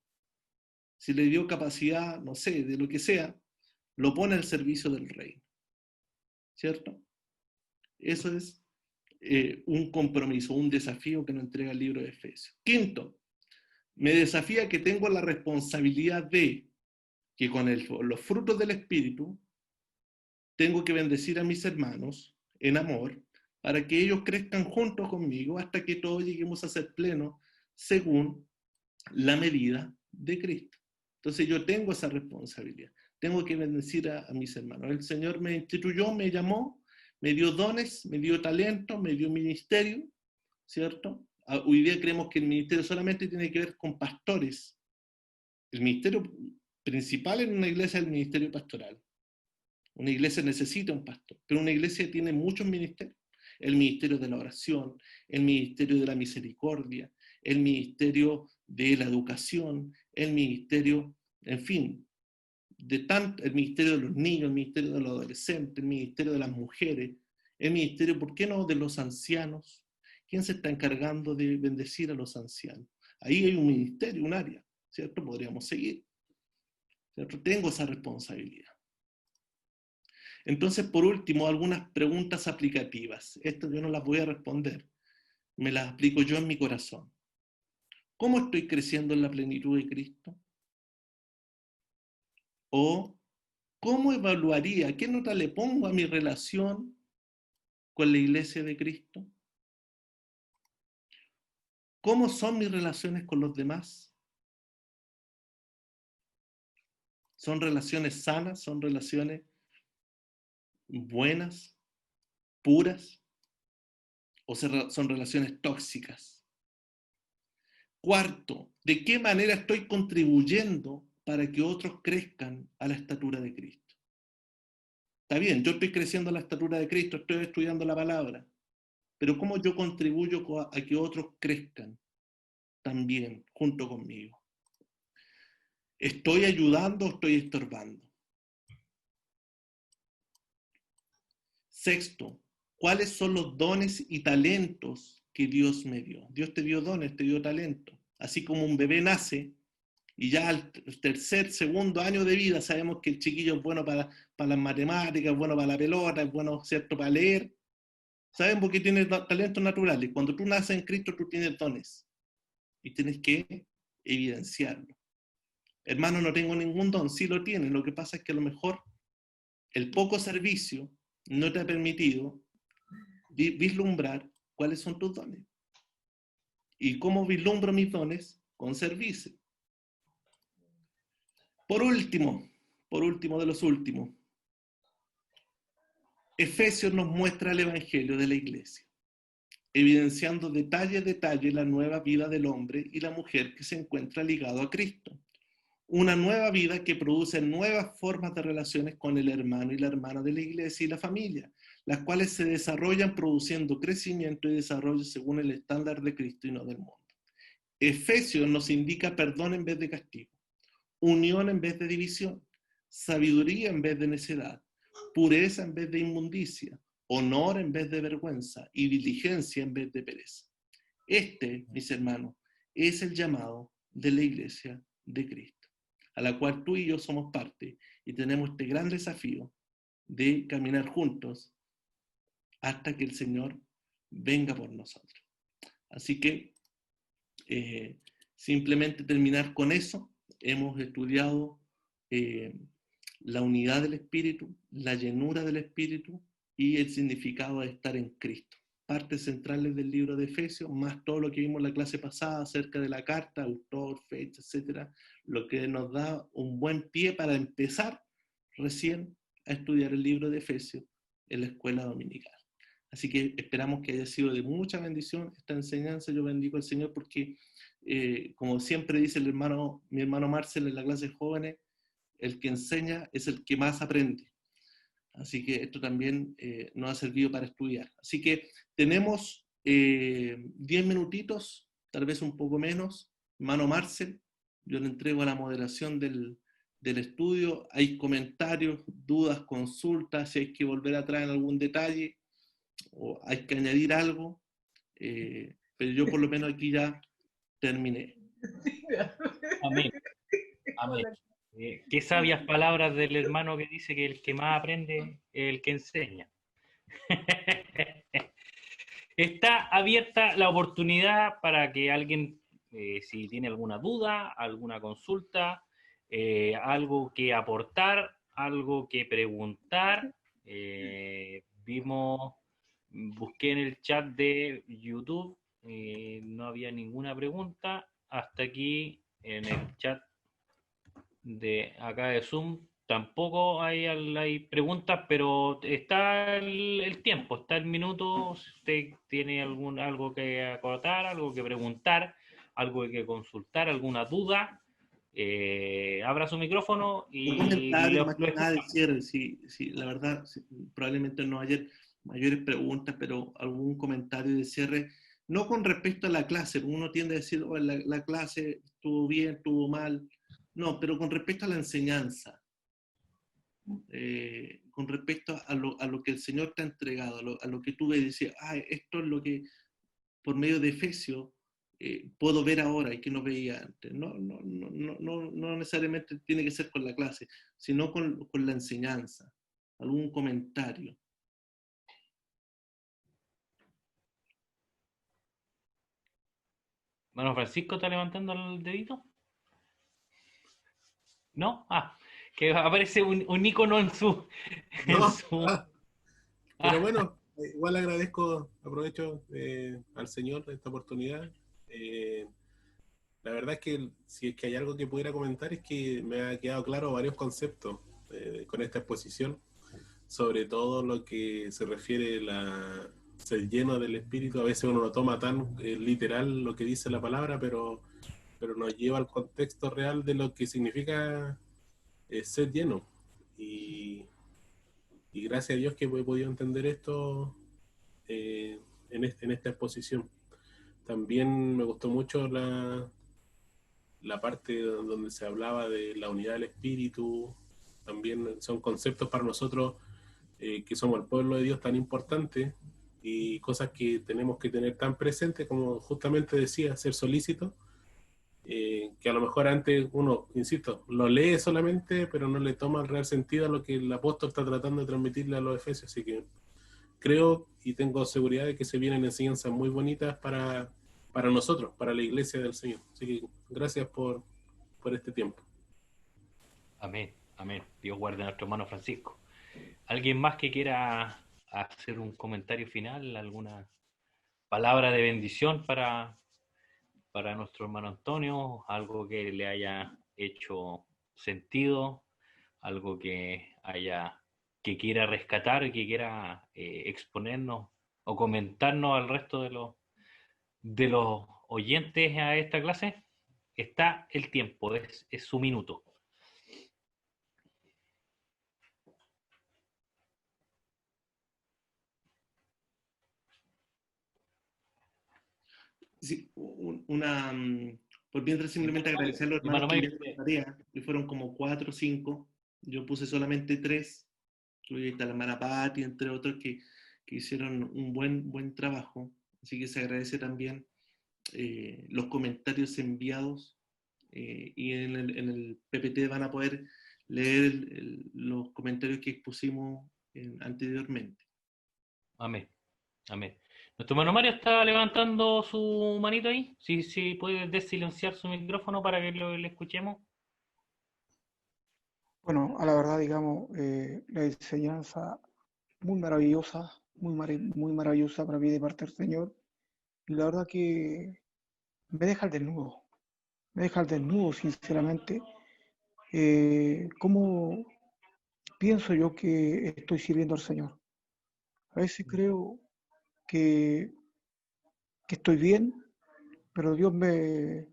Si le dio capacidad, no sé, de lo que sea, lo pone al servicio del reino. ¿Cierto? Eso es un compromiso, un desafío que nos entrega el libro de Efesios. Quinto, me desafía que tengo la responsabilidad de que con los frutos del Espíritu tengo que bendecir a mis hermanos en amor para que ellos crezcan juntos conmigo hasta que todos lleguemos a ser plenos según la medida de Cristo. Entonces yo tengo esa responsabilidad. Tengo que bendecir a mis hermanos. El Señor me instituyó, me llamó, me dio dones, me dio talento, me dio ministerio, ¿cierto? Hoy día creemos que el ministerio solamente tiene que ver con pastores. El ministerio principal en una iglesia es el ministerio pastoral. Una iglesia necesita un pastor, pero una iglesia tiene muchos ministerios. El ministerio de la oración, el ministerio de la misericordia, el ministerio de la educación, el ministerio, en fin, el ministerio de los niños, el ministerio de los adolescentes, el ministerio de las mujeres, el ministerio, ¿por qué no?, de los ancianos. ¿Quién se está encargando de bendecir a los ancianos? Ahí hay un ministerio, un área, ¿cierto? Podríamos seguir, ¿cierto? Tengo esa responsabilidad. Entonces, por último, algunas preguntas aplicativas. Estas yo no las voy a responder, me las aplico yo en mi corazón. ¿Cómo estoy creciendo en la plenitud de Cristo? ¿O cómo evaluaría, qué nota le pongo a mi relación con la iglesia de Cristo? ¿Cómo son mis relaciones con los demás? ¿Son relaciones sanas? ¿Son relaciones buenas, puras? ¿O son relaciones tóxicas? Cuarto, ¿de qué manera estoy contribuyendo para que otros crezcan a la estatura de Cristo? Está bien, yo estoy creciendo a la estatura de Cristo, estoy estudiando la palabra, pero ¿cómo yo contribuyo a que otros crezcan también junto conmigo? ¿Estoy ayudando o estoy estorbando? Sexto, ¿cuáles son los dones y talentos que Dios me dio? Dios te dio dones, te dio talento. Así como un bebé nace y ya al tercer, segundo año de vida sabemos que el chiquillo es bueno para las matemáticas, es bueno para la pelota, es bueno, ¿cierto?, para leer. Sabemos que tiene talentos naturales. Cuando tú naces en Cristo, tú tienes dones y tienes que evidenciarlo. Hermano, no tengo ningún don, sí lo tienes. Lo que pasa es que a lo mejor el poco servicio no te ha permitido vislumbrar cuáles son tus dones. ¿Y cómo vislumbro mis dones? Con servicio. Por último de los últimos, Efesios nos muestra el Evangelio de la Iglesia, evidenciando detalle a detalle la nueva vida del hombre y la mujer que se encuentra ligado a Cristo. Una nueva vida que produce nuevas formas de relaciones con el hermano y la hermana de la iglesia y la familia, las cuales se desarrollan produciendo crecimiento y desarrollo según el estándar de Cristo y no del mundo. Efesios nos indica perdón en vez de castigo, unión en vez de división, sabiduría en vez de necedad, pureza en vez de inmundicia, honor en vez de vergüenza y diligencia en vez de pereza. Este, mis hermanos, es el llamado de la iglesia de Cristo, a la cual tú y yo somos parte y tenemos este gran desafío de caminar juntos hasta que el Señor venga por nosotros. Así que simplemente terminar con eso. Hemos estudiado la unidad del Espíritu, la llenura del Espíritu y el significado de estar en Cristo. Partes centrales del libro de Efesios, más todo lo que vimos en la clase pasada acerca de la carta, autor, fecha, etcétera, lo que nos da un buen pie para empezar recién a estudiar el libro de Efesios en la escuela dominical. Así que esperamos que haya sido de mucha bendición esta enseñanza. Yo bendigo al Señor porque, como siempre dice mi hermano Marcel en la clase de jóvenes, el que enseña es el que más aprende. Así que esto también nos ha servido para estudiar. Así que tenemos 10 minutitos, tal vez un poco menos. Hermano Marcel, yo le entrego la moderación del estudio. Hay comentarios, dudas, consultas, si hay que volver atrás en algún detalle o hay que añadir algo. Pero yo por lo menos aquí ya terminé. Amén. Amén. Qué sabias palabras del hermano que dice que el que más aprende es el que enseña. Está abierta la oportunidad para que alguien, si tiene alguna duda, alguna consulta, algo que aportar, algo que preguntar. Busqué en el chat de YouTube, no había ninguna pregunta. Hasta aquí en el chat de acá de Zoom tampoco hay preguntas, pero está el tiempo, está el minuto. Si usted tiene algo que acotar, algo que preguntar, algo que consultar, alguna duda, abra su micrófono y Un comentario, lo más que nada de escuchamos. cierre. Sí, la verdad, sí, probablemente no haya mayores preguntas, pero algún comentario de cierre. no con respecto a la clase, porque uno tiende a decir, oh, la clase estuvo bien, estuvo mal, no, pero con respecto a la enseñanza, con respecto a lo que el Señor te ha entregado, a lo que tú ves y dices, ah, esto es lo que por medio de Efesios puedo ver ahora y que no veía antes. No necesariamente tiene que ser con la clase, sino con la enseñanza, algún comentario. Hermano Francisco está levantando el dedito. ¿No? Ah, que aparece un icono en su... En No, su pero ah, bueno, igual agradezco, aprovecho al Señor esta oportunidad. Eh, la verdad es que si es que hay algo que pudiera comentar es que me ha quedado claro varios conceptos con esta exposición, sobre todo lo que se refiere a ser lleno del Espíritu. A veces uno lo toma tan literal lo que dice la palabra, pero nos lleva al contexto real de lo que significa ser lleno. Y gracias a Dios que he podido entender esto en esta exposición. También me gustó mucho la parte donde se hablaba de la unidad del espíritu. También son conceptos para nosotros que somos el pueblo de Dios tan importante y cosas que tenemos que tener tan presentes como justamente decía, ser solícito, que a lo mejor antes uno, insisto, lo lee solamente, pero no le toma el real sentido a lo que el apóstol está tratando de transmitirle a los efesios. Así que creo y tengo seguridad de que se vienen enseñanzas muy bonitas para nosotros, para la iglesia del Señor. Así que gracias por este tiempo. amén, amén. Dios guarde a nuestro hermano Francisco. ¿Alguien más que quiera hacer un comentario final? ¿Alguna palabra de bendición para nuestro hermano Antonio? ¿Algo que le haya hecho sentido? ¿Algo que quiera rescatar, que quiera exponernos o comentarnos al resto de los oyentes a esta clase? Está el tiempo, es su minuto. Sí, por mientras simplemente agradecer a los hermanos Hermano que Mario, hicieron la tarea, que fueron como 4 o 5, yo puse solamente 3, ahí está la hermana Patti, entre otros, que hicieron un buen trabajo, así que se agradece también los comentarios enviados y en el PPT van a poder leer los comentarios que expusimos anteriormente. amén, amén. Nuestro hermano Mario está levantando su manito ahí. Sí, puede desilenciar su micrófono para que le escuchemos. Bueno, a la verdad, digamos, la enseñanza muy maravillosa, muy maravillosa para mí de parte del Señor. Y la verdad que me deja al desnudo, sinceramente. ¿Cómo pienso yo que estoy sirviendo al Señor? A veces creo que, que estoy bien, pero Dios me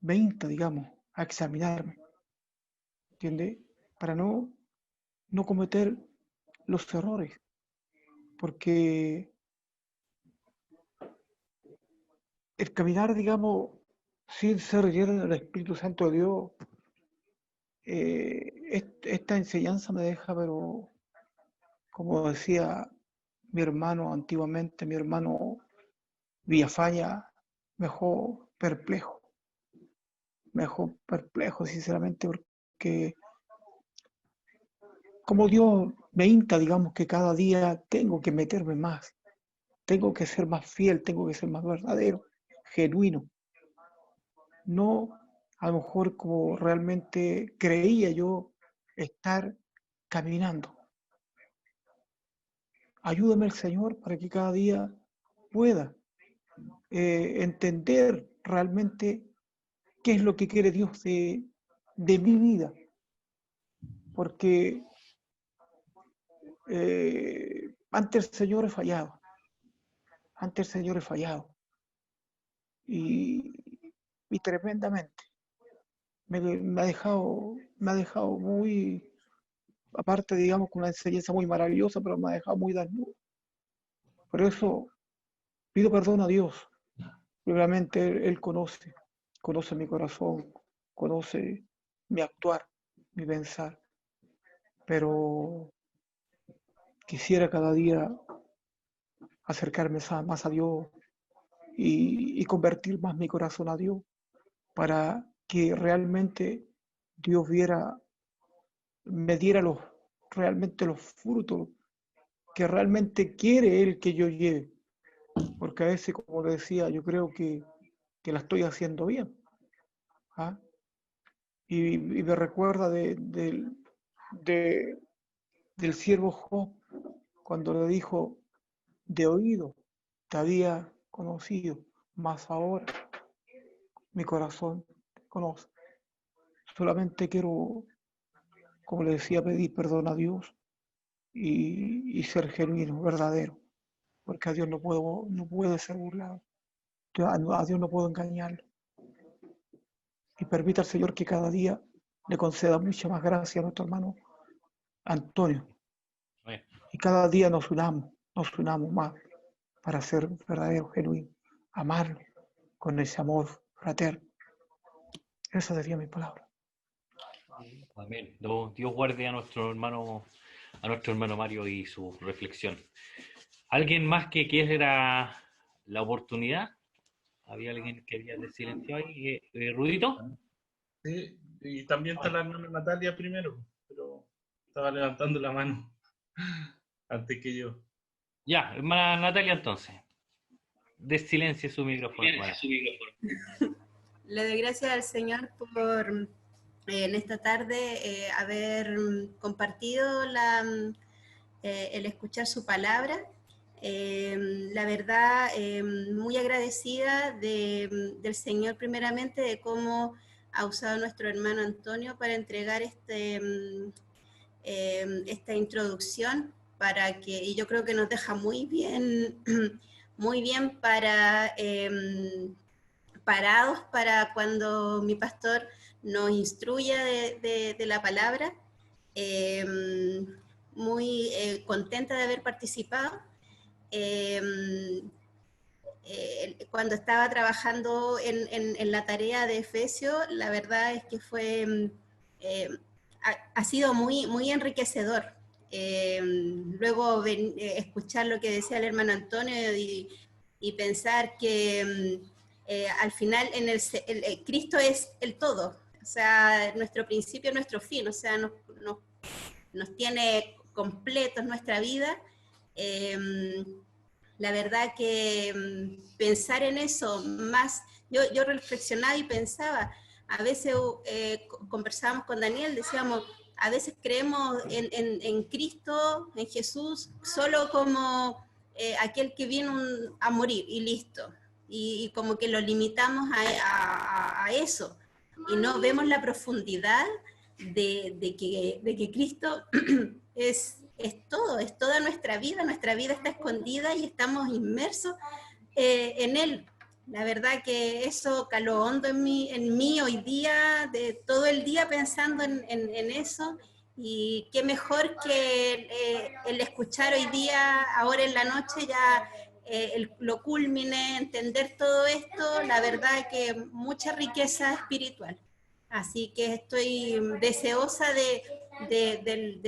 insta, digamos, a examinarme, ¿entiendes? Para no cometer los errores, porque el caminar, digamos, sin ser lleno del Espíritu Santo de Dios, esta enseñanza me deja, pero como decía mi hermano antiguamente, mi hermano Villafaña, me dejó perplejo, sinceramente, porque como Dios me insta, digamos, que cada día tengo que meterme más, tengo que ser más fiel, tengo que ser más verdadero, genuino, no a lo mejor como realmente creía yo estar caminando. Ayúdame el Señor para que cada día pueda entender realmente qué es lo que quiere Dios de mi vida. Porque ante el Señor he fallado. Ante el Señor he fallado. Y tremendamente. Me ha dejado muy, aparte, digamos, con una enseñanza muy maravillosa, pero me ha dejado muy desnudo. Por eso pido perdón a Dios Primeramente, Él conoce mi corazón, conoce mi actuar, mi pensar, pero quisiera cada día acercarme más a Dios y convertir más mi corazón a Dios para que realmente Dios me diera realmente los frutos que realmente quiere Él que yo lleve. Porque a veces, como decía, yo creo que la estoy haciendo bien. ¿Ah? Y me recuerda de- del siervo Job, cuando le dijo, de oído te había conocido, mas ahora mi corazón te conoce. Solamente quiero, como le decía, pedir perdón a Dios y ser genuino, verdadero, porque a Dios no puede ser burlado, a Dios no puedo engañarlo. Y permita al Señor que cada día le conceda mucha más gracia a nuestro hermano Antonio. Amén. Y cada día nos unamos más para ser verdadero, genuino, amarlo con ese amor fraterno. Esa sería mi palabra. Amén. Dios guarde a nuestro hermano Mario y su reflexión. ¿Alguien más que quiera la oportunidad? ¿Había alguien que había silenciado ahí? ¿Rudito? Sí, y también está la hermana Natalia primero, pero estaba levantando la mano antes que yo. Ya, hermana Natalia, entonces. Desilencie su micrófono, hermana. Le doy gracias al Señor por en esta tarde haber compartido el escuchar su palabra. La verdad, muy agradecida del Señor primeramente de cómo ha usado nuestro hermano Antonio para entregar esta introducción para que, y yo creo que nos deja muy bien, muy bien parados para cuando mi pastor nos instruya de la palabra. Muy contenta de haber participado. Cuando estaba trabajando en la tarea de Efesios, la verdad es que ha sido muy enriquecedor. Luego escuchar lo que decía el hermano Antonio y pensar que al final Cristo es el todo, o sea, nuestro principio, nuestro fin, o sea, nos tiene completos nuestra vida. La verdad que pensar en eso más, yo reflexionaba y pensaba, a veces conversábamos con Daniel, decíamos, a veces creemos en Cristo, en Jesús, solo como aquel que vino a morir y listo. Y como que lo limitamos a eso. Y no vemos la profundidad de que Cristo es todo, es toda nuestra vida está escondida y estamos inmersos en Él. La verdad que eso caló hondo en mí hoy día, de todo el día pensando en eso, y qué mejor que el escuchar hoy día, ahora en la noche ya lo culmine, entender todo esto, la verdad que mucha riqueza espiritual. Así que estoy deseosa de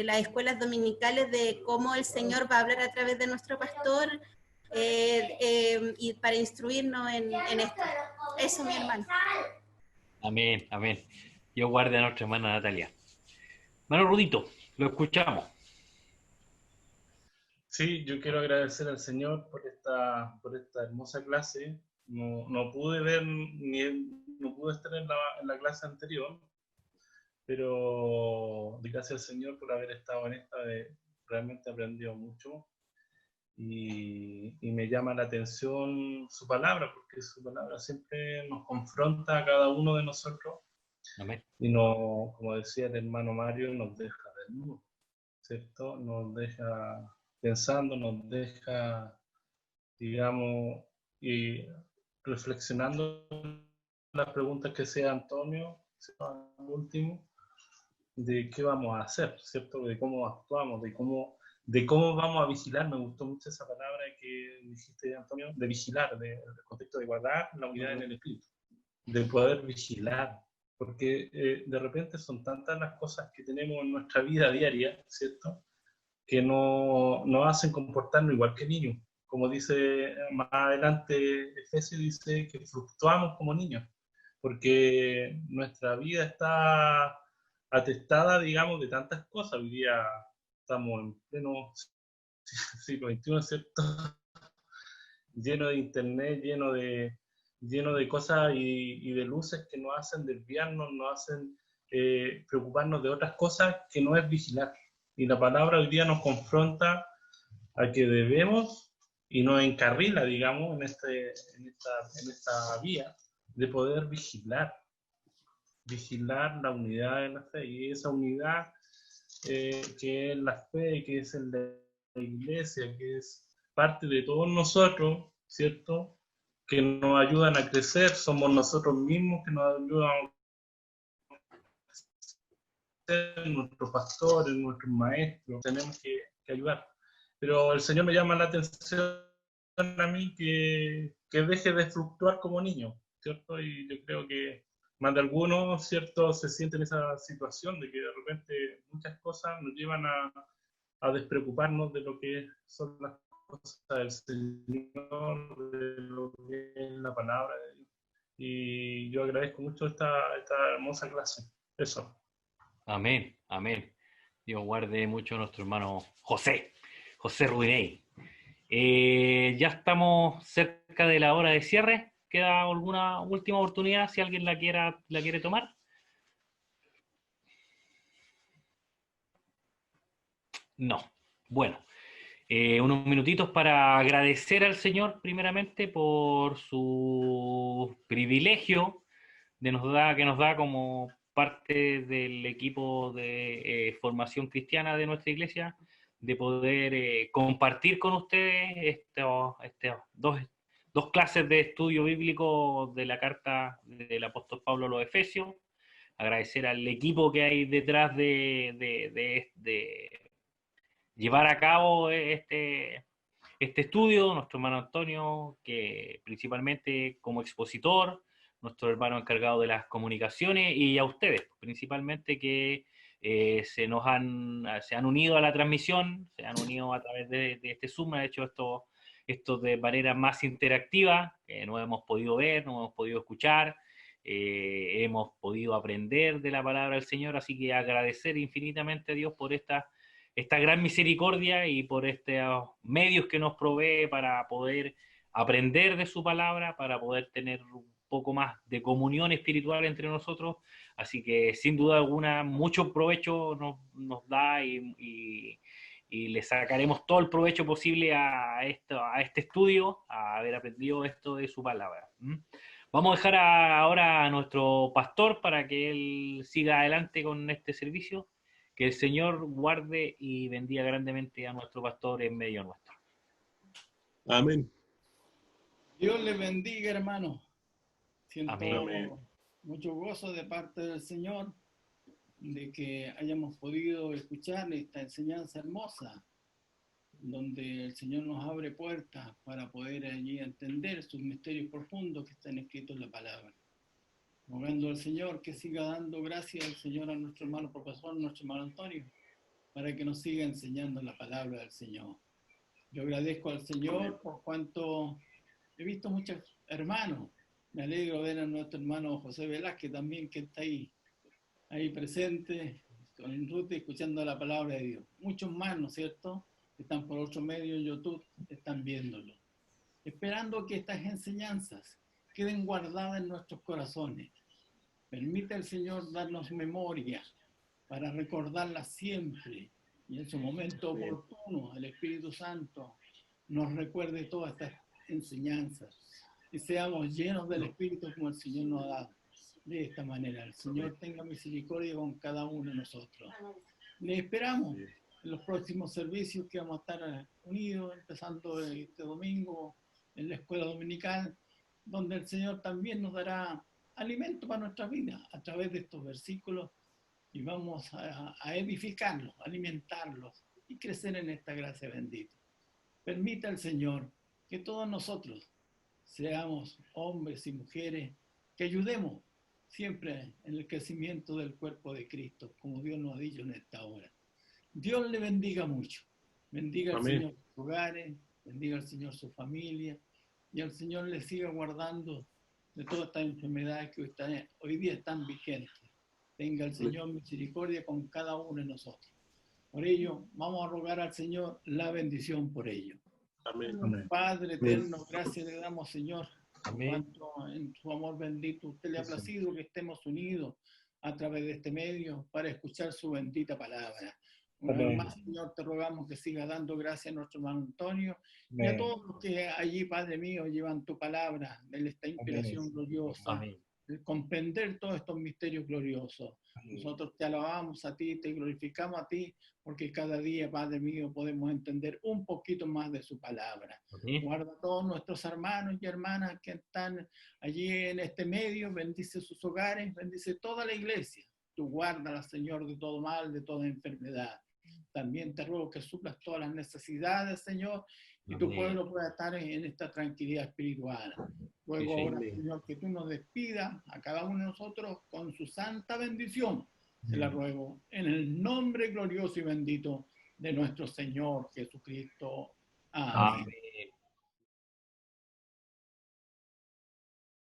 las escuelas dominicales, de cómo el Señor va a hablar a través de nuestro pastor y para instruirnos en esto. Eso, mi hermano. Amén, amén. Dios guarde a nuestra hermana Natalia. Hermano Rudito, lo escuchamos. Sí, yo quiero agradecer al Señor por esta hermosa clase. No pude ver no pude estar en la clase anterior, pero gracias al Señor por haber estado en esta. Realmente he aprendido mucho y me llama la atención su palabra, porque su palabra siempre nos confronta a cada uno de nosotros. Amén. Y no, como decía el hermano Mario, nos deja desnudos, ¿cierto? Nos deja pensando, nos deja, digamos, y reflexionando las preguntas que sea Antonio, al último, de qué vamos a hacer, ¿cierto? De cómo actuamos, de cómo de cómo vamos a vigilar. Me gustó mucho esa palabra que dijiste, Antonio, de vigilar, del contexto de guardar la unidad en el espíritu, de poder vigilar, porque de repente son tantas las cosas que tenemos en nuestra vida diaria, ¿cierto?, que nos hacen comportarnos igual que niños. Como dice más adelante Efesios, dice que fluctuamos como niños, porque nuestra vida está atestada, digamos, de tantas cosas. Hoy día estamos en pleno siglo XXI, ¿cierto? Lleno de internet, lleno de cosas y de luces que nos hacen desviarnos, nos hacen preocuparnos de otras cosas que no es vigilar. Y la palabra hoy día nos confronta a que debemos y nos encarrila, digamos, en esta vía de poder vigilar la unidad de la fe. Y esa unidad que es la fe, que es el de la iglesia, que es parte de todos nosotros, ¿cierto?, que nos ayudan a crecer, somos nosotros mismos que nos ayudan a crecer, nuestros pastores, nuestros maestros, tenemos que ayudar. Pero el Señor me llama la atención a mí que deje de fluctuar como niño, ¿cierto? Y yo creo que más de algunos, ¿cierto?, se sienten en esa situación de que de repente muchas cosas nos llevan a despreocuparnos de lo que son las cosas del Señor, de lo que es la palabra de Dios. Y yo agradezco mucho esta hermosa clase. Eso. Amén, amén. Dios guarde mucho a nuestro hermano José Rubinei. Ya estamos cerca de la hora de cierre. ¿Queda alguna última oportunidad si alguien la quiere tomar? No. Bueno, unos minutitos para agradecer al Señor primeramente por su privilegio que nos da como parte del equipo de formación cristiana de nuestra iglesia, de poder compartir con ustedes estos dos clases de estudio bíblico de la carta del apóstol Pablo a los Efesios. Agradecer al equipo que hay detrás de llevar a cabo este estudio, nuestro hermano Antonio, que principalmente como expositor, nuestro hermano encargado de las comunicaciones, y a ustedes, principalmente, que se han unido a la transmisión, se han unido a través de este Zoom, han hecho esto de manera más interactiva, no hemos podido ver, no hemos podido escuchar, hemos podido aprender de la palabra del Señor, así que agradecer infinitamente a Dios por esta gran misericordia y por estos medios que nos provee para poder aprender de su palabra, para poder tener un poco más de comunión espiritual entre nosotros. Así que sin duda alguna mucho provecho nos da y le sacaremos todo el provecho posible a este estudio, a haber aprendido esto de su palabra. Vamos a dejar ahora a nuestro pastor para que él siga adelante con este servicio. Que el Señor guarde y bendiga grandemente a nuestro pastor en medio nuestro. Amén. Dios les bendiga, hermano. Siento Amén. mucho gozo de parte del Señor de que hayamos podido escuchar esta enseñanza hermosa, donde el Señor nos abre puertas para poder allí entender sus misterios profundos que están escritos en la palabra. Rogando al Señor que siga dando gracias al Señor a nuestro hermano profesor, nuestro hermano Antonio, para que nos siga enseñando la palabra del Señor. Yo agradezco al Señor por cuanto he visto muchos hermanos. Me alegro ver a nuestro hermano José Velázquez también, que está ahí presente, con Ruth, escuchando la palabra de Dios. Muchos más, ¿no es cierto?, que están por otro medio en YouTube, están viéndolo. Esperando que estas enseñanzas queden guardadas en nuestros corazones. Permite el Señor darnos memoria para recordarlas siempre y en su momento oportuno el Espíritu Santo nos recuerde todas estas enseñanzas y seamos llenos del Espíritu como el Señor nos ha dado. De esta manera, el Señor tenga misericordia con cada uno de nosotros. Le esperamos en los próximos servicios que vamos a estar unidos, empezando este domingo en la escuela dominical, donde el Señor también nos dará alimento para nuestra vida a través de estos versículos y vamos a edificarlos, alimentarlos y crecer en esta gracia bendita. Permita al Señor que todos nosotros seamos hombres y mujeres que ayudemos siempre en el crecimiento del cuerpo de Cristo, como Dios nos ha dicho en esta hora. Dios le bendiga mucho. Bendiga al Señor sus hogares, bendiga al Señor su familia, y al Señor le siga guardando de todas estas enfermedades que hoy día están vigentes. Tenga el Señor misericordia con cada uno de nosotros. Por ello, vamos a rogar al Señor la bendición por ello. Amén. Padre eterno, gracias le damos, Señor, Amén. cuanto en su amor bendito usted le ha placido que estemos unidos a través de este medio para escuchar su bendita palabra. Una vez más, Señor, te rogamos que siga dando gracias a nuestro hermano Antonio y a todos los que allí, Padre mío, llevan tu palabra, de esta inspiración gloriosa, de comprender todos estos misterios gloriosos. Nosotros te alabamos a ti, te glorificamos a ti, porque cada día, Padre mío, podemos entender un poquito más de su palabra. Guarda a todos nuestros hermanos y hermanas que están allí en este medio, bendice sus hogares, bendice toda la iglesia. Tú guárdala, Señor, de todo mal, de toda enfermedad. También te ruego que suplas todas las necesidades, Señor, y tu pueblo pueda estar en esta tranquilidad espiritual. Luego ahora, Señor, que tú nos despidas a cada uno de nosotros con su santa bendición. Te la ruego en el nombre glorioso y bendito de nuestro Señor Jesucristo. Amén.